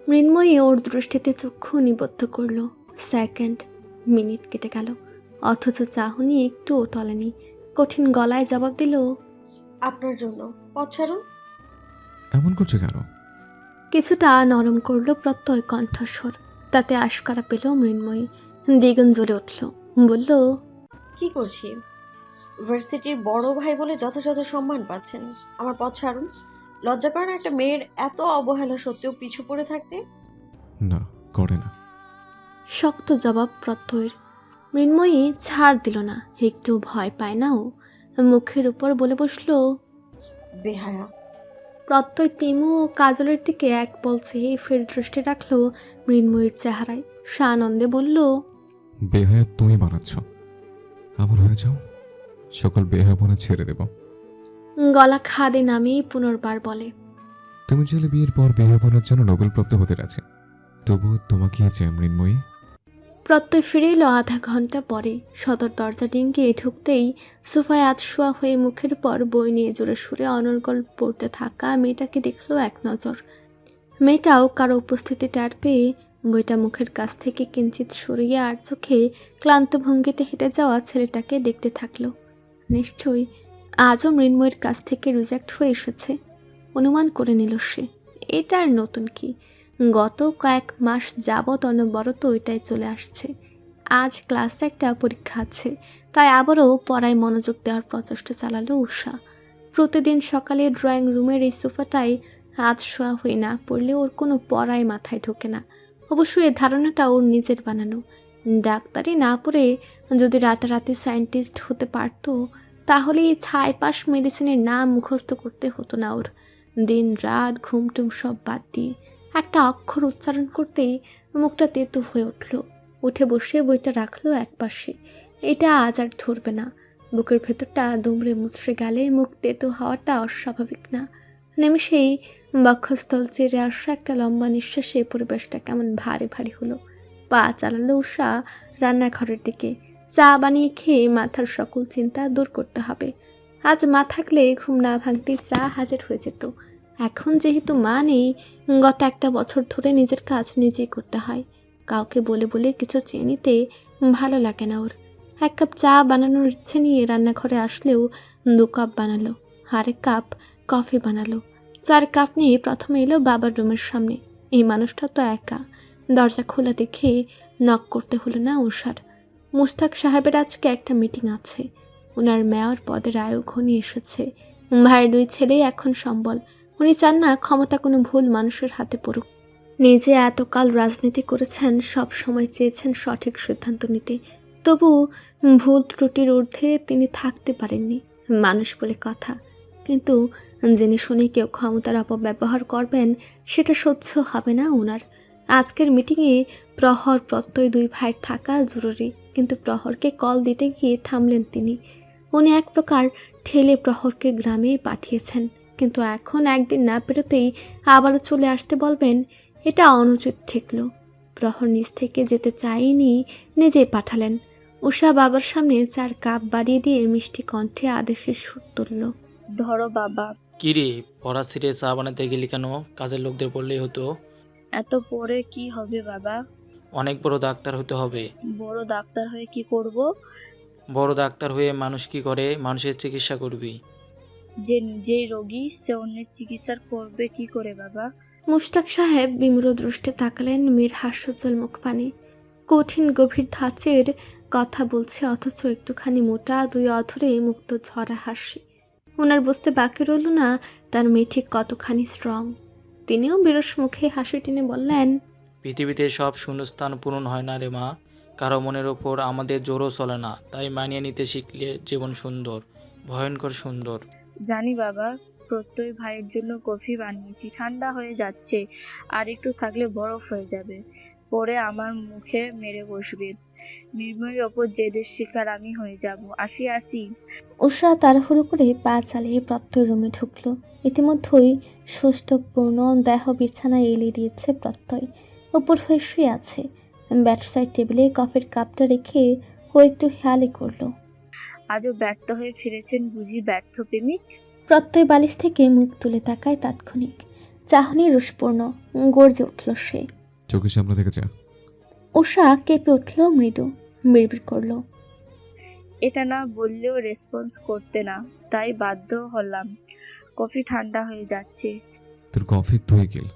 মৃন্ময়ী ওর দৃষ্টিতে চক্ষু নিবদ্ধ করল। সেকেন্ড, মিনিট কেটে গেল, অথচ চাহনি একটুও টলেনি। কঠিন গলায় জবাব দিল, আপনার জন্য। পথ ছাড়ুন। এমন করছো কেন? কিছুটা নরম করল প্রত্যয় কণ্ঠস্বর। তাতে আশকারা পেল মৃন্ময়ী। দ্বিগুণ জ্বলে উঠল, বলল, কি করছি? ভার্সিটির বড় ভাই বলে যথাযথ সম্মান পাচ্ছেন, আমার পথ ছাড়ুন। লজ্জা করে না একটা মেয়ের এত অবহেলা সত্ত্বেও পিছু পড়ে থাকতে? না, করে না। শক্ত জবাব প্রত্যয়ের। মৃন্ময়ী ছাড় দিল না, একটু ভয় পায় না ও। মুখের উপর বলে বসল, বেহায়া। প্রত্যয় তিমু ও কাজলের দিকে এক বলছে ফের দৃষ্টি রাখলো মৃন্ময়ীর চেহারায়। সানন্দে বলল, বেহায়া তুমি বানাচ্ছ, আমার হয়ে যাও, সকল বেহায়াপনা ছেড়ে দেব। গলা খাদে নামিয়ে পুনর্বার বলে, তুমি চাইলে বিয়ের পর বেহায়াপনার জন্য নোবেলপ্রাপ্ত হতে রাজি, তবুও তোমাকে চাই মৃন্ময়ী। প্রত্যয় ফিরে এলো আধা ঘন্টা পরে। সদর দরজা ডিঙ্গিয়ে ঢুকতেই সোফায় আধশোয়া হয়ে মুখের পর বই নিয়ে জোরে সুরে অনর্গল পড়তে থাকা মেয়েটাকে দেখলো এক নজর। মেয়েটাও কারো উপস্থিতি টের পেয়ে বইটা মুখের কাছ থেকে কিঞ্চিত সরিয়ে আর চোখে ক্লান্ত ভঙ্গিতে হেঁটে যাওয়া ছেলেটাকে দেখতে থাকলো। নিশ্চয়ই আজও মৃন্ময়ের কাছ থেকে রিজেক্ট হয়ে এসেছে, অনুমান করে নিল সে। এটা আর নতুন কি, গত কয়েক মাস যাবৎ অনবরত ওইটাই চলে আসছে। আজ ক্লাসে একটা পরীক্ষা আছে, তাই আবারও পড়ায় মনোযোগ দেওয়ার প্রচেষ্টা চালালো উষা। প্রতিদিন সকালে ড্রয়িং রুমের এই সোফাটায় হাত শোয়া হয়ে না পড়লে ওর কোনো পড়ায় মাথায় ঢোকে না। অবশ্যই এই ধারণাটা ওর নিজের বানানো। ডাক্তারি না পড়ে যদি রাতারাতি সায়েন্টিস্ট হতে পারতো, তাহলে এই ছাইপাস মেডিসিনের নাম মুখস্থ করতে হতো না ওর। দিন রাত ঘুমটুম সব বাদ দিয়ে একটা অক্ষর উচ্চারণ করতেই মুখটা তেতো হয়ে উঠল। উঠে বসে বইটা রাখলো একপাশে। এটা আজ আর ধরবে না। বুকের ভেতরটা দুমড়ে মুচড়ে গেলে মুখ তেতো হওয়াটা অস্বাভাবিক না। নিমেষেই বক্ষস্থল চেড়ে আসা একটা লম্বা নিঃশ্বাসে পরিবেশটা কেমন ভারী ভারী হলো। পা চালালো উষা রান্নাঘরের দিকে। চা বানিয়ে খেয়ে মাথার সকল চিন্তা দূর করতে হবে। আজ মা থাকলে ঘুম না ভাঙতেই চা হাজির হয়ে যেত। এখন যেহেতু মা নেই, গত একটা বছর ধরে নিজের কাজ নিজেই করতে হয়। কাউকে বলে বলে কিছু চেয়ে নিতে ভালো লাগে না ওর। এক কাপ চা বানানোর ইচ্ছে নিয়ে রান্নাঘরে আসলেও 2 কাপ বানালো, আরেক কাপ কফি বানালো। 4 কাপ নিয়ে প্রথমে এলো বাবার রুমের সামনে। এই মানুষটা তো একা। দরজা খোলা দেখে নক করতে হলো না উষার। মুশতাক সাহেবের আজকে একটা মিটিং আছে। ওনার মেয়র পদের আয়ু ঘনিয়ে এসেছে। ভাইয়ের 2 ছেলেই এখন সম্বল। উনি চান না ক্ষমতা কোনো ভুল মানুষের হাতে পড়ুক। নিজে এতকাল রাজনীতি করেছেন, সব সময় চেয়েছেন সঠিক সিদ্ধান্ত নিতে। তবু ভুল ত্রুটির ঊর্ধ্বে তিনি থাকতে পারেননি। মানুষ বলে কথা, কিন্তু জেনে শুনে কেউ ক্ষমতার অপব্যবহার করবেন, সেটা সহ্য হবে না ওনার। আজকের মিটিংয়ে প্রহর প্রত্যয় 2 ভাইয়ের থাকা জরুরি, কিন্তু প্রহরকে কল দিতে গিয়ে থামলেন তিনি। উনি এক প্রকার ঠেলে প্রহরকে গ্রামে পাঠিয়েছেন, কিন্তু এখন একদিন না পেরোতেই আবারও চলে আসতে বলবেন, এটা অনুচিত ঠেকল। প্রহর নিজ থেকে যেতে চাইনি, নিজেই পাঠালেন। উষা বাবার সামনে 4 কাপ বাড়িয়ে দিয়ে মিষ্টি কণ্ঠে আদেশের সুর তুলল, ধরো বাবা। কিরে, পড়া ছেড়ে চা বানাতে গেলি কেন? কাজের লোকদের বললেই হতো। এত পরে কি হবে বাবা? অনেক বড় ডাক্তার হতে হবে। বড় ডাক্তার হয়ে কি করব? বড় ডাক্তার হয়ে মানুষ কি করে? মানুষের চিকিৎসা করবি। যে নিজেই রোগী সে অন্যের চিকিৎসা করবে কি করে বাবা? মুশতাক সাহেব বিমূঢ় দৃষ্টে তাকালেন মেয়ের হাস্যোজ্জ্বল মুখপানে। কঠিন গভীর ধাঁচের কথা বলছে, অথচ একটুখানি মোটা 2 অধরে মুক্ত ঝরা হাসি। ওনার বুঝতে বাকি রইল না তার মেয়ে ঠিক কতখানি স্ট্রং। তিনিও বিরস মুখে হাসি টেনে বললেন, পৃথিবীতে সব শূন্যস্থান পূরণ হয় না রে মা। কারো মনের ওপর আমাদের জোরও চলে না, তাই মানিয়ে নিতে শিখলে জীবন সুন্দর, ভয়ঙ্কর সুন্দর। জানি বাবা, প্রত্যয় ভাইয়ের জন্য কফি বানিয়েছি, ঠান্ডা হয়ে যাচ্ছে, আর একটু থাকলে বরফ হয়ে যাবে, পরে আমার মুখে মেরে বসবে। মৃন্ময়ের ওপর জেদের শিকার আমি হয়ে যাব। আসি। উষা তাড়াহুড়ো করে পা চালিয়ে প্রত্যয় রুমে ঢুকলো। ইতিমধ্যেই সুষ্ঠুপূর্ণ দেহ বিছানায় এলিয়ে দিয়েছে প্রত্যয়। উপর হয়ে শুয়ে আছে। ব্যাটসাইড টেবিলে কফির কাপটা রেখে ও একটু হেয়ালি করলো। আজও ব্যর্থ হয়ে ফিরেছেন বুঝি, ব্যর্থ প্রেমিক? প্রত্যয় বালিশ থেকে মুখ তুলে তাকায় তাৎক্ষণিক। চাহনি রসপূর্ণ, গর্জে উঠল সে। চোখের সামনে থেকে যা। উষা কেঁপে উঠল, মৃদু বিড়বিড় করলো, এটা না বললেও রেসপন্স করতে না, তাই বাধ্য হলাম। কফি ঠান্ডা হয়ে যাচ্ছে। তোর কফি তুই গেল।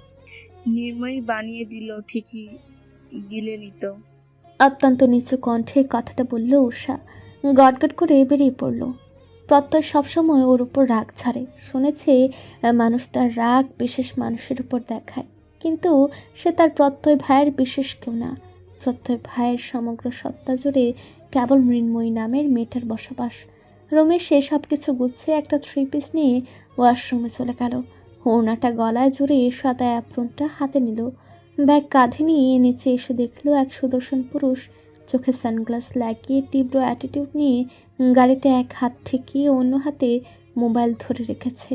নির্ময়ই বানিয়ে দিল ঠিকই, গিলে নিত। অত্যন্ত নিচু কণ্ঠে কথাটা বলল উষা। গটগট করে বেরিয়ে পড়ল। প্রত্যয় সবসময় ওর উপর রাগ ছাড়ে। শুনেছে মানুষ তার রাগ বিশেষ মানুষের উপর দেখায়, কিন্তু সে তার প্রত্যয় ভাইয়ের বিশেষ কেউ না। প্রত্যয় ভাইয়ের সমগ্র সত্তা জুড়ে কেবল মৃন্ময়ী নামের মেয়েটার বসবাস। রমেশ সে সব কিছু গুছিয়ে একটা 3 পিস নিয়ে ওয়াশরুমে চলে গেল। ওড়নাটা গলায় জুড়ে সাদা অ্যাপ্রনটা হাতে নিল। ব্যাগ কাঁধে নিয়ে নিচে এসে দেখলো এক সুদর্শন পুরুষ চোখে সানগ্লাস লাগিয়ে তীব্র অ্যাটিটিউড নিয়ে গাড়িতে এক হাত ঠেকিয়ে অন্য হাতে মোবাইল ধরে রেখেছে।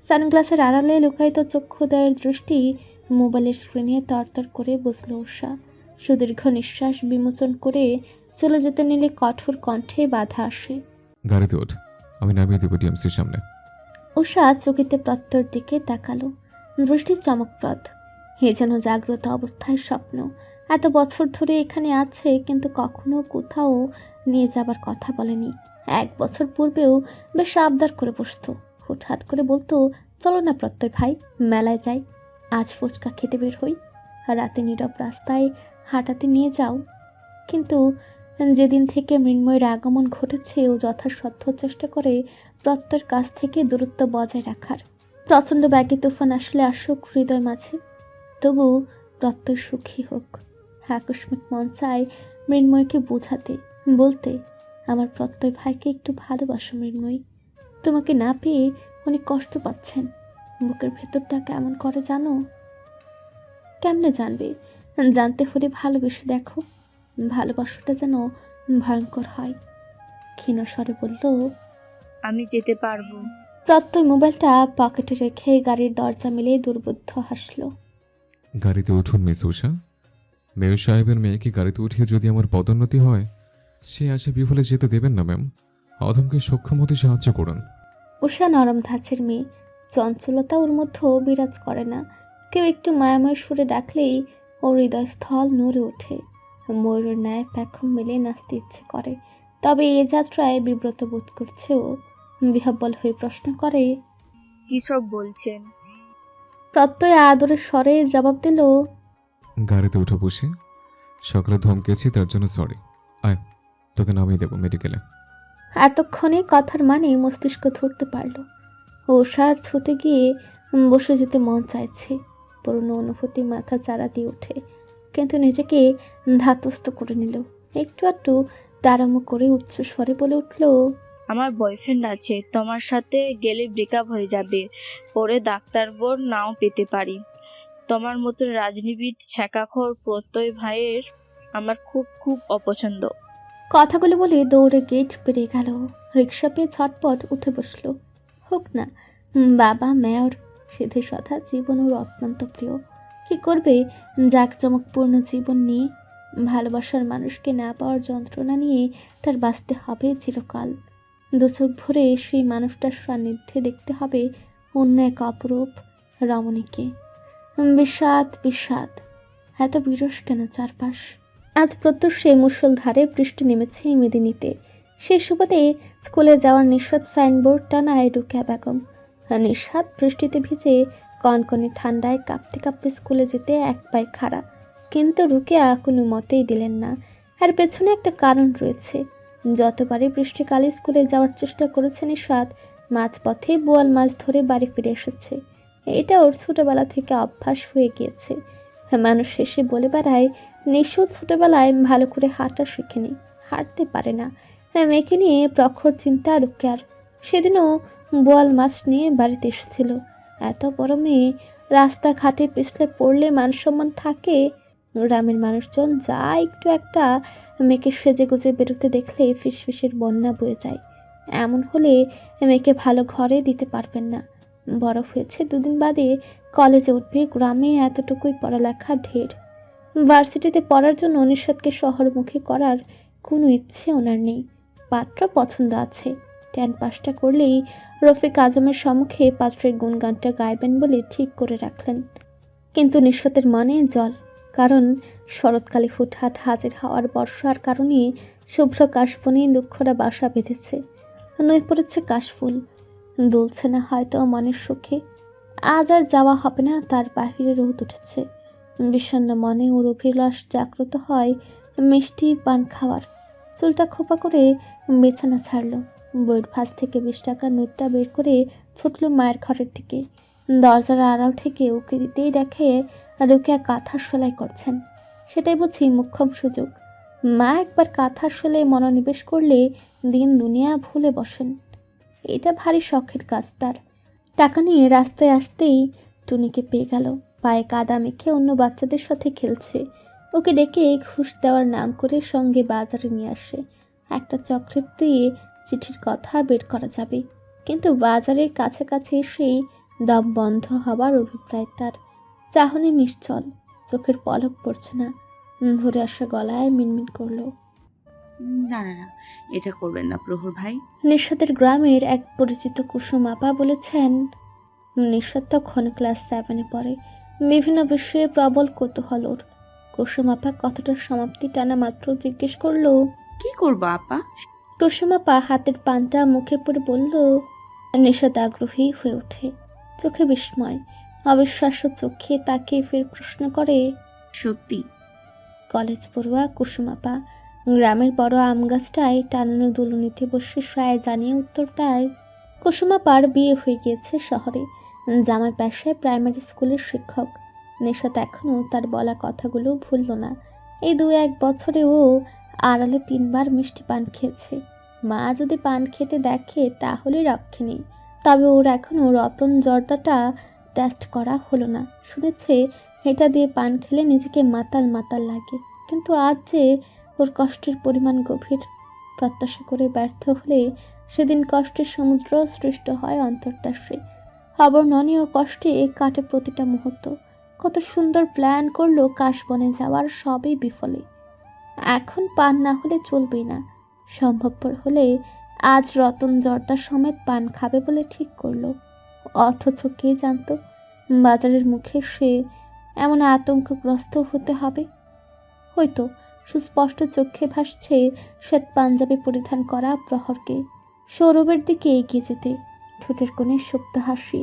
সানগ্লাসের আড়ালে লুকায়িত চক্ষুদয়ের দৃষ্টি মোবাইলের স্ক্রিনে তরতর করে বসল উষা। সুদীর্ঘ নিঃশ্বাস বিমোচন করে চলে যেতে নিলে কঠোর কণ্ঠে বাধা আসে। গাড়িতে ওঠ, আমি নামিয়ে দেবো ডিএমসির সামনে। উষা চকিতে প্রত্যর দিকে তাকালো। দৃষ্টি চমকপ্রদ। এ যেন জাগ্রত অবস্থায় স্বপ্ন। এত বছর ধরে এখানে আছে, কিন্তু কখনো কোথাও নিয়ে যাবার কথা বলেনি। 1 বছর পূর্বেও বেশ আবদার করে বসতো। হুটহাট করে বলতো, চলো না প্রত্যয় ভাই, মেলায় যাই, আজ ফুচকা খেতে বের হই, রাতে নীরব রাস্তায় হাঁটাতে নিয়ে যাও। কিন্তু যেদিন থেকে মৃন্ময়ের আগমন ঘটেছে, ও যথাসাধ্য চেষ্টা করে প্রত্যয়ের কাছ থেকে দূরত্ব বজায় রাখার। প্রচণ্ড ব্যাগে তুফান আসলে আসুক হৃদয় মাঝে, তবু প্রত্যয় সুখী হোক। আকস্মিক মন চায় মৃন্ময়কে বোঝাতে, বলতে, আমার প্রত্যয় ভাইকে একটু ভালোবাসো মৃন্ময়ী, তোমাকে না পেয়ে অনেক কষ্ট পাচ্ছেন। বুকের ভেতরটা কেমন করে জানো? কেমনে জানবে? জানতে হলে ভালোবেসে দেখো। ভালোবাসাটা যেন ভয়ঙ্কর হয়। ক্ষীণ স্বরে বলল, আমি যেতে পারবো। প্রত্যয় মোবাইলটা পকেটে রেখে গাড়ির দরজা মেলে দুর্বোধ্য হাসল। গাড়িতে উঠুন মিস উষা। মেয়র সাহেবের মেয়েকে গাড়িতে উঠিয়ে যদি আমার পদোন্নতি হয়, সে আশা বিফলে যেতে দেবেন না ম্যাম। অধমকে সক্ষম হতে সাহায্য করুন। উষা নরম ধাঁচের মেয়ে, চঞ্চলতা ওর মধ্যেও বিরাজ করে না। কেউ একটু মায়াময় সুরে ডাকলেই ওর হৃদয়স্থল নড়ে ওঠে। ময়ূরের ন্যায় পেখম মেলে নাচতে ইচ্ছে করে। তবে এ যাত্রায় বিব্রত বোধ করছে ও। বিহ্বল হয়ে প্রশ্ন করে, কী সব বলছেন? প্রত্যয় আদরের স্বরে জবাব দিল, গাড়িতে উঠে বসে সকালে ধমকেছি, তার জন্য সরি। আয়, তোকে নামিয়ে দেবো মেডিকেলে। এতক্ষণে কথার মানে মস্তিষ্ক ধরতে পারল। উষার ছুটে গিয়ে বসে যেতে মন চাইছে। পুরনো অনুভূতি মাথা চারা দিয়ে ওঠে, কিন্তু নিজেকে ধাতস্থ করে নিল। একটু একটু তাড়ামো করে উচ্চ স্বরে বলে উঠল, আমার বয়ফ্রেন্ড আছে, তোমার সাথে গেলে ব্রেকআপ হয়ে যাবে, পরে ডাক্তার বোর্ড নাও পেতে পারি। তোমার মতো রাজনীতিবিদ ছ্যাঁকাখোর প্রত্যয় ভাইয়ের আমার খুব খুব অপছন্দ। কথাগুলো বলে দৌড়ে গেট পেরিয়ে গেল। রিক্সা পেয়ে ঝটপট উঠে বসলো। হোক না বাবা মেয়র, সিধে সাধা জীবন ওর অত্যন্ত প্রিয়। কি করবে জাঁকজমকপূর্ণ জীবন নিয়ে? ভালোবাসার মানুষকে না পাওয়ার যন্ত্রণা নিয়ে তার বাঁচতে হবে চিরকাল। দুচোখ ভরে সেই মানুষটার সান্নিধ্যে দেখতে হবে অন্য এক অপরূপ রমণীকে। বিষাদ বিষাদ, এত বিরস কেন চারপাশ? আজ প্রত্যুষে মুষলধারে বৃষ্টি নেমেছে মেদিনীতে। সেই সুবাদে স্কুলে যাওয়ার নিঃস্বাদ সাইনবোর্ড টানায় রুকেয়া বেগম। নিঃস্বাদ বৃষ্টিতে ভিজে কনকনে ঠান্ডায় কাঁপতে কাঁপতে স্কুলে যেতে এক পায়ে খাড়া, কিন্তু রুকেয়া কোনো মতেই দিলেন না। আর পেছনে একটা কারণ রয়েছে। যতবারই বৃষ্টিকালে স্কুলে যাওয়ার চেষ্টা করেছে নিঃস্বাদ, মাঝপথে বোয়াল মাছ ধরে বাড়ি ফিরে এসেছে। এটা ওর ছোটোবেলা থেকে অভ্যাস হয়ে গিয়েছে। মানুষ শেষে বলে বেড়ায়, নিঃস্বাদ ছোটোবেলায় ভালো করে হাঁটা শেখেনি, হাঁটতে পারে না। মেয়েকে নিয়ে প্রখর চিন্তা রুকেয়ার। সেদিনও বোয়াল মাছ নিয়ে বাড়িতে এসেছিল। এত বড় মেয়ে, রাস্তাঘাটে পিছলে পড়লে মান সম্মান থাকে? গ্রামের মানুষজন যা একটু একটা মেয়েকে সেজে গুজে বেরোতে দেখলে ফিসফিসের বন্যা বয়ে যায়। এমন হলে মেয়েকে ভালো ঘরে দিতে পারবেন না। বড় হয়েছে 2 দিন বাদে কলেজে উঠবে, গ্রামে এতটুকুই পড়ালেখা ঢের। ভার্সিটিতে পড়ার জন্য নিঃস্বাদকে শহরমুখী করার কোনো ইচ্ছে ওনার নেই। পাত্র পছন্দ আছে। 10 পাসটা করলেই রফিক আজমের সম্মুখে পাত্রের গুণগানটা গাইবেন বলে ঠিক করে রাখলেন। কিন্তু নিঃস্বাদের মনে জল, কারণ শরৎকালে হুটহাট হাজির হওয়ার বর্ষার কারণে শুভ্র কাশবনে দুঃখরা বাসা বেঁধেছে। নই পড়েছে কাশফুল, দুলছে না হয়তো মনের সুখে। আজ আর যাওয়া হবে না, তার বাহিরে রোদ উঠেছে। বিষণ্ণ মনে ওর অভিলাষ জাগ্রত হয় মিষ্টি পান খাওয়ার। চুলটা খোপা করে বিছানা ছাড়ল, বইয়ের ভাঁজ থেকে 20 টাকার নোটটা বের করে ছুটল মায়ের ঘরের দিকে। দরজার আড়াল থেকে ওকে দিতেই দেখে রোকেয়া কাঁথার সেলাই করছেন। সেটাই বুঝি মোক্ষম সুযোগ। মা একবার কাঁথার সেলাই মনোনিবেশ করলে দিন দুনিয়া ভুলে বসেন। এটা ভারী শখের কাজ তার। টাকা নিয়ে রাস্তায় আসতেই টুনিকে পেয়ে গেল, পায়ে কাদা মেখে অন্য বাচ্চাদের সাথে খেলছে। ওকে ডেকে ঘুষ দেওয়ার নাম করে সঙ্গে বাজারে নিয়ে আসে। একটা চকলেট দিয়ে চিঠির কথা বের করা যাবে, কিন্তু বাজারের কাছাকাছি এসেই দম বন্ধ হবার অভিপ্রায় তার। চাহনি নিশ্চল, চোখের পলক পড়ছে না। ধরে আসা গলায় মিনমিন করলো, না না না, এটা করবেন না প্রহর ভাই। নিঃস্বাদের গ্রামের এক পরিচিত কুসুম আপা বলেছেন। নিঃস্বাদ তখন ক্লাস 7-এ পড়ে। বিভিন্ন বিষয়ে প্রবল কৌতূহল ওর। কুসুম আপা কথাটা সমাপ্তি টানা মাত্র জিজ্ঞেস করলো, কি করবো আপা? কুসুম আপা হাতের পানটা মুখে পড়ে বলল। নিঃস্বাদ আগ্রহী হয়ে ওঠে, চোখে বিস্ময়, অবিশ্বাস্য চোখে তাকে ফের প্রশ্ন করে, সত্যি? কলেজ পড়ুয়া কুসুম আপা গ্রামের বড় আম গাছটায় টানানো দুলুনিতে বসে সায় জানিয়ে উত্তর দেয়। কুসুম আপার বিয়ে হয়ে গিয়েছে শহরে, জামাই পেশায় প্রাইমারি স্কুলের শিক্ষক। নিশাত এখনও তার বলা কথাগুলো ভুলল না। এই 2-1 বছরে ও আড়ালে 3 বার মিষ্টি পান খেয়েছে। মা যদি পান খেতে দেখে তাহলে রক্ষে নেই। তবে ওর এখনও রতন জর্দাটা টেস্ট করা হলো না। শুনেছে এটা দিয়ে পান খেলে নিজেকে মাতাল মাতাল লাগে, কিন্তু আজ যে ওর কষ্টের পরিমাণ গভীর। প্রত্যাশা করে ব্যর্থ হলে সেদিন কষ্টের সমুদ্র সৃষ্ট হয় অন্তর্দাসে। অবর্ণনীয় কষ্টে কাটে প্রতিটা মুহূর্ত। কত সুন্দর প্ল্যান করলো কাশবনে যাওয়ার, সবই বিফলে। এখন পান না হলে চলবেই না। সম্ভবপর হলে আজ রতন জর্দা সমেত পান খাবে বলে ঠিক করলো। অথচ কে জানতো বাজারের মুখে সে এমন আতঙ্কগ্রস্ত হতে হবে। হয়তো সুস্পষ্ট চোখে ভাসছে শ্বেত পাঞ্জাবি পরিধান করা প্রহরকে সৌরভের দিকে এগিয়ে যেতে। ঠোঁটের কোণে সুপ্ত হাসি।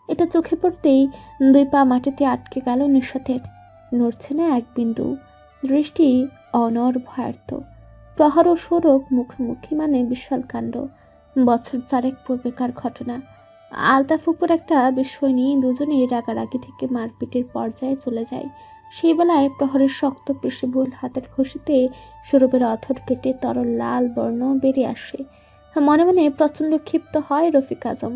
এটা চোখে পড়তেই 2 পা মাটিতে আটকে গেল নিঃস্বাদের। নড়ছে না এক বিন্দু, দৃষ্টি অনর ভয়ার্থ। প্রহর ও সৌরভ মুখোমুখি মানে বিশাল কাণ্ড। বছর 4 পূর্বেকার ঘটনা। আলতাফুপুর একটা বিষয় নিয়ে দুজনেই রাগারাগি থেকে মারপিটের পর্যায়ে চলে যায়। সেই বেলায় প্রহরের শক্ত পেশিবহুল হাতের খুশিতে সৌরভের অধর কেটে তরল লাল বর্ণ বেরিয়ে আসে। মনে মনে প্রচণ্ড ক্ষিপ্ত হয় রফিক আজম।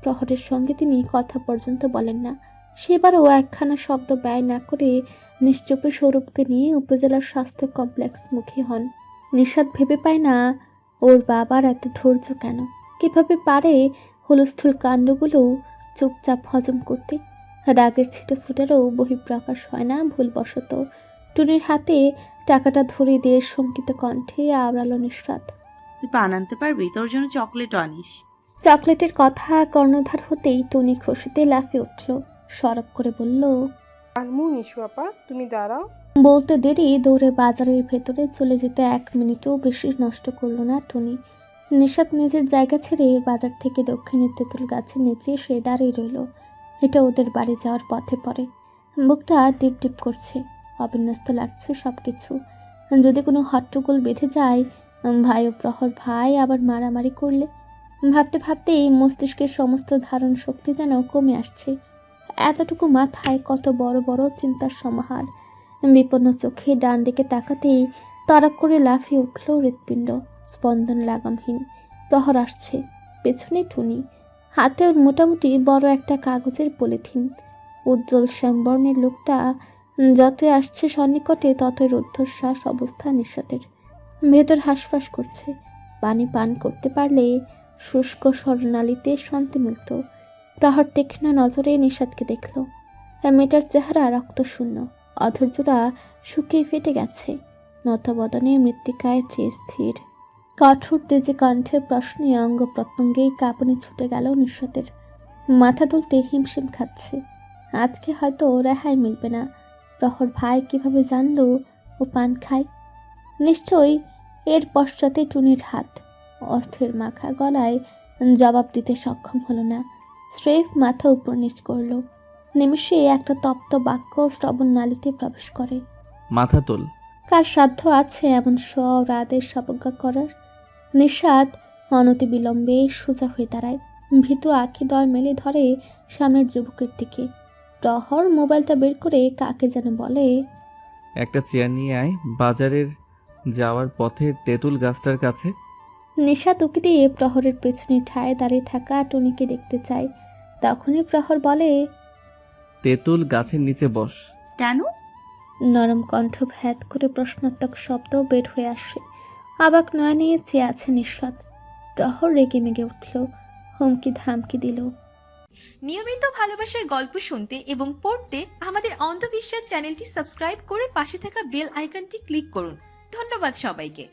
প্রহরের সঙ্গে তিনি কথা পর্যন্ত বলেন না। সেবারও একখানা শব্দ ব্যয় না করে নিশ্চুপে সৌরভকে নিয়ে উপজেলার স্বাস্থ্য কমপ্লেক্স মুখী হন। নিঃস্বাদ ভেবে পায় না ওর বাবার এত ধৈর্য কেন, কিভাবে পারে হুলস্থুল কাণ্ডগুলো চুপচাপ হজম করতে। রাগের ছিটে ফুটারও বহিঃপ্রকাশ হয় না ভুলবশত। টুনির হাতে টাকাটা ধরে দিয়ে শঙ্কিত কণ্ঠে আওড়ালো নিঃস্বাদ, তুই পান আনতে পারবি? তোর জন্য চকলেটও আনিস। চকলেটের কথা কর্ণধার হতেই টুনি খুশিতে লাফিয়ে উঠল, সরব করে বলল, আনমু নিশু আপা, তুমি দাঁড়াও। বলতে দেরি দৌড়ে বাজারের ভেতরে চলে যেতে 1 মিনিটও বেশি নষ্ট করল না টুনি। নিঃস্বাদ নিজের জায়গা ছেড়ে বাজার থেকে দক্ষিণের তেঁতুল গাছের নিচে সে দাঁড়িয়ে রইল। এটা ওদের বাড়ি যাওয়ার পথে পড়ে। বুকটা টিপ টিপ করছে, অবিন্যস্ত লাগছে সব কিছু। যদি কোনো হট্টগোল বেঁধে যায়, ভাই ও প্রহর ভাই আবার মারামারি করলে। ভাবতে ভাবতেই মস্তিষ্কের সমস্ত ধারণ শক্তি যেন কমে আসছে। এতটুকু মাথায় কত বড় বড় চিন্তার সমাহার। বিপন্ন চোখে ডান দিকে তাকাতেই তড়াক করে লাফিয়ে উঠল হৃৎপিণ্ড, স্পন্দন লাগামহীন। প্রহর আসছে, পেছনে টুনি, হাতে ওর মোটামুটি বড় একটা কাগজের পলিথিন। উজ্জ্বল শ্যামবর্ণের লোকটা যতই আসছে সন্নিকটে ততই রুদ্ধশ্বাস অবস্থা নিঃস্বাদের। ভেতর হাঁসফাঁস করছে। পানি পান করতে পারলে শুষ্ক স্বর্ণালীতে শান্তি মিলত। প্রহর তীক্ষ্ণ নজরে নিঃস্বাদকে দেখল। মেয়েটার চেহারা রক্তশূন্য, অধৈর্যটা শুকিয়ে ফেটে গেছে। নতবদনে মৃত্তিকায় চেয়ে স্থির। কঠোর তেজে কণ্ঠের প্রশ্নে অঙ্গ প্রত্যঙ্গেই কাঁপুনি ছুটে গেল নিঃস্বাদের। মাথা তুলতে হিমশিম খাচ্ছে। আজকে হয়তো রেহাই মিলবে না। প্রহর ভাই কিভাবে জানলো ও পান খায়? নিশ্চয়ই এর পশ্চাতে টুনির হাত। অস্থির মাখা গলায় জবাব দিতে সক্ষম হলো না। স্রেফ মাথা উপর নিচ করল। নিমেষে একটা তপ্ত বাক্য শ্রবণ নালীতে প্রবেশ করে। মাথা তোল। কার সাধ্য আছে এমন সব আদেশ অবজ্ঞা করার? নিষাদ অনতিবিলম্বে সোজা হয়ে দাঁড়ায়, ভীতু আঁখি দয় মেলে ধরে সামনের যুবকের দিকে। প্রহর মোবাইলটা বের করে কাকে যেন বলে। একটা চেয়ার নিয়ে আয় বাজারের যাওয়ার পথের তেঁতুল গাছটার কাছে। নিষাদ উকি দিয়ে প্রহরের পেছনে ঠায় দাঁড়িয়ে থাকা টুনিকে দেখতে চায়। তখনই প্রহর বলে, তেঁতুল গাছের নিচে বস। কেন? নরম কণ্ঠ ভ্যাদ করে প্রশ্নাত্মক শব্দ বের হয়ে আসে। অবাক নয়নে চেয়ে আছে নিঃস্বাদ। প্রহর রেগে মেগে উঠল, হুমকি ধামকি দিল। নিয়মিত ভালোবাসার গল্প শুনতে এবং পড়তে আমাদের অন্ধবিশ্বাস চ্যানেলটি সাবস্ক্রাইব করে পাশে থাকা বেল আইকনটি ক্লিক করুন। ধন্যবাদ সবাইকে।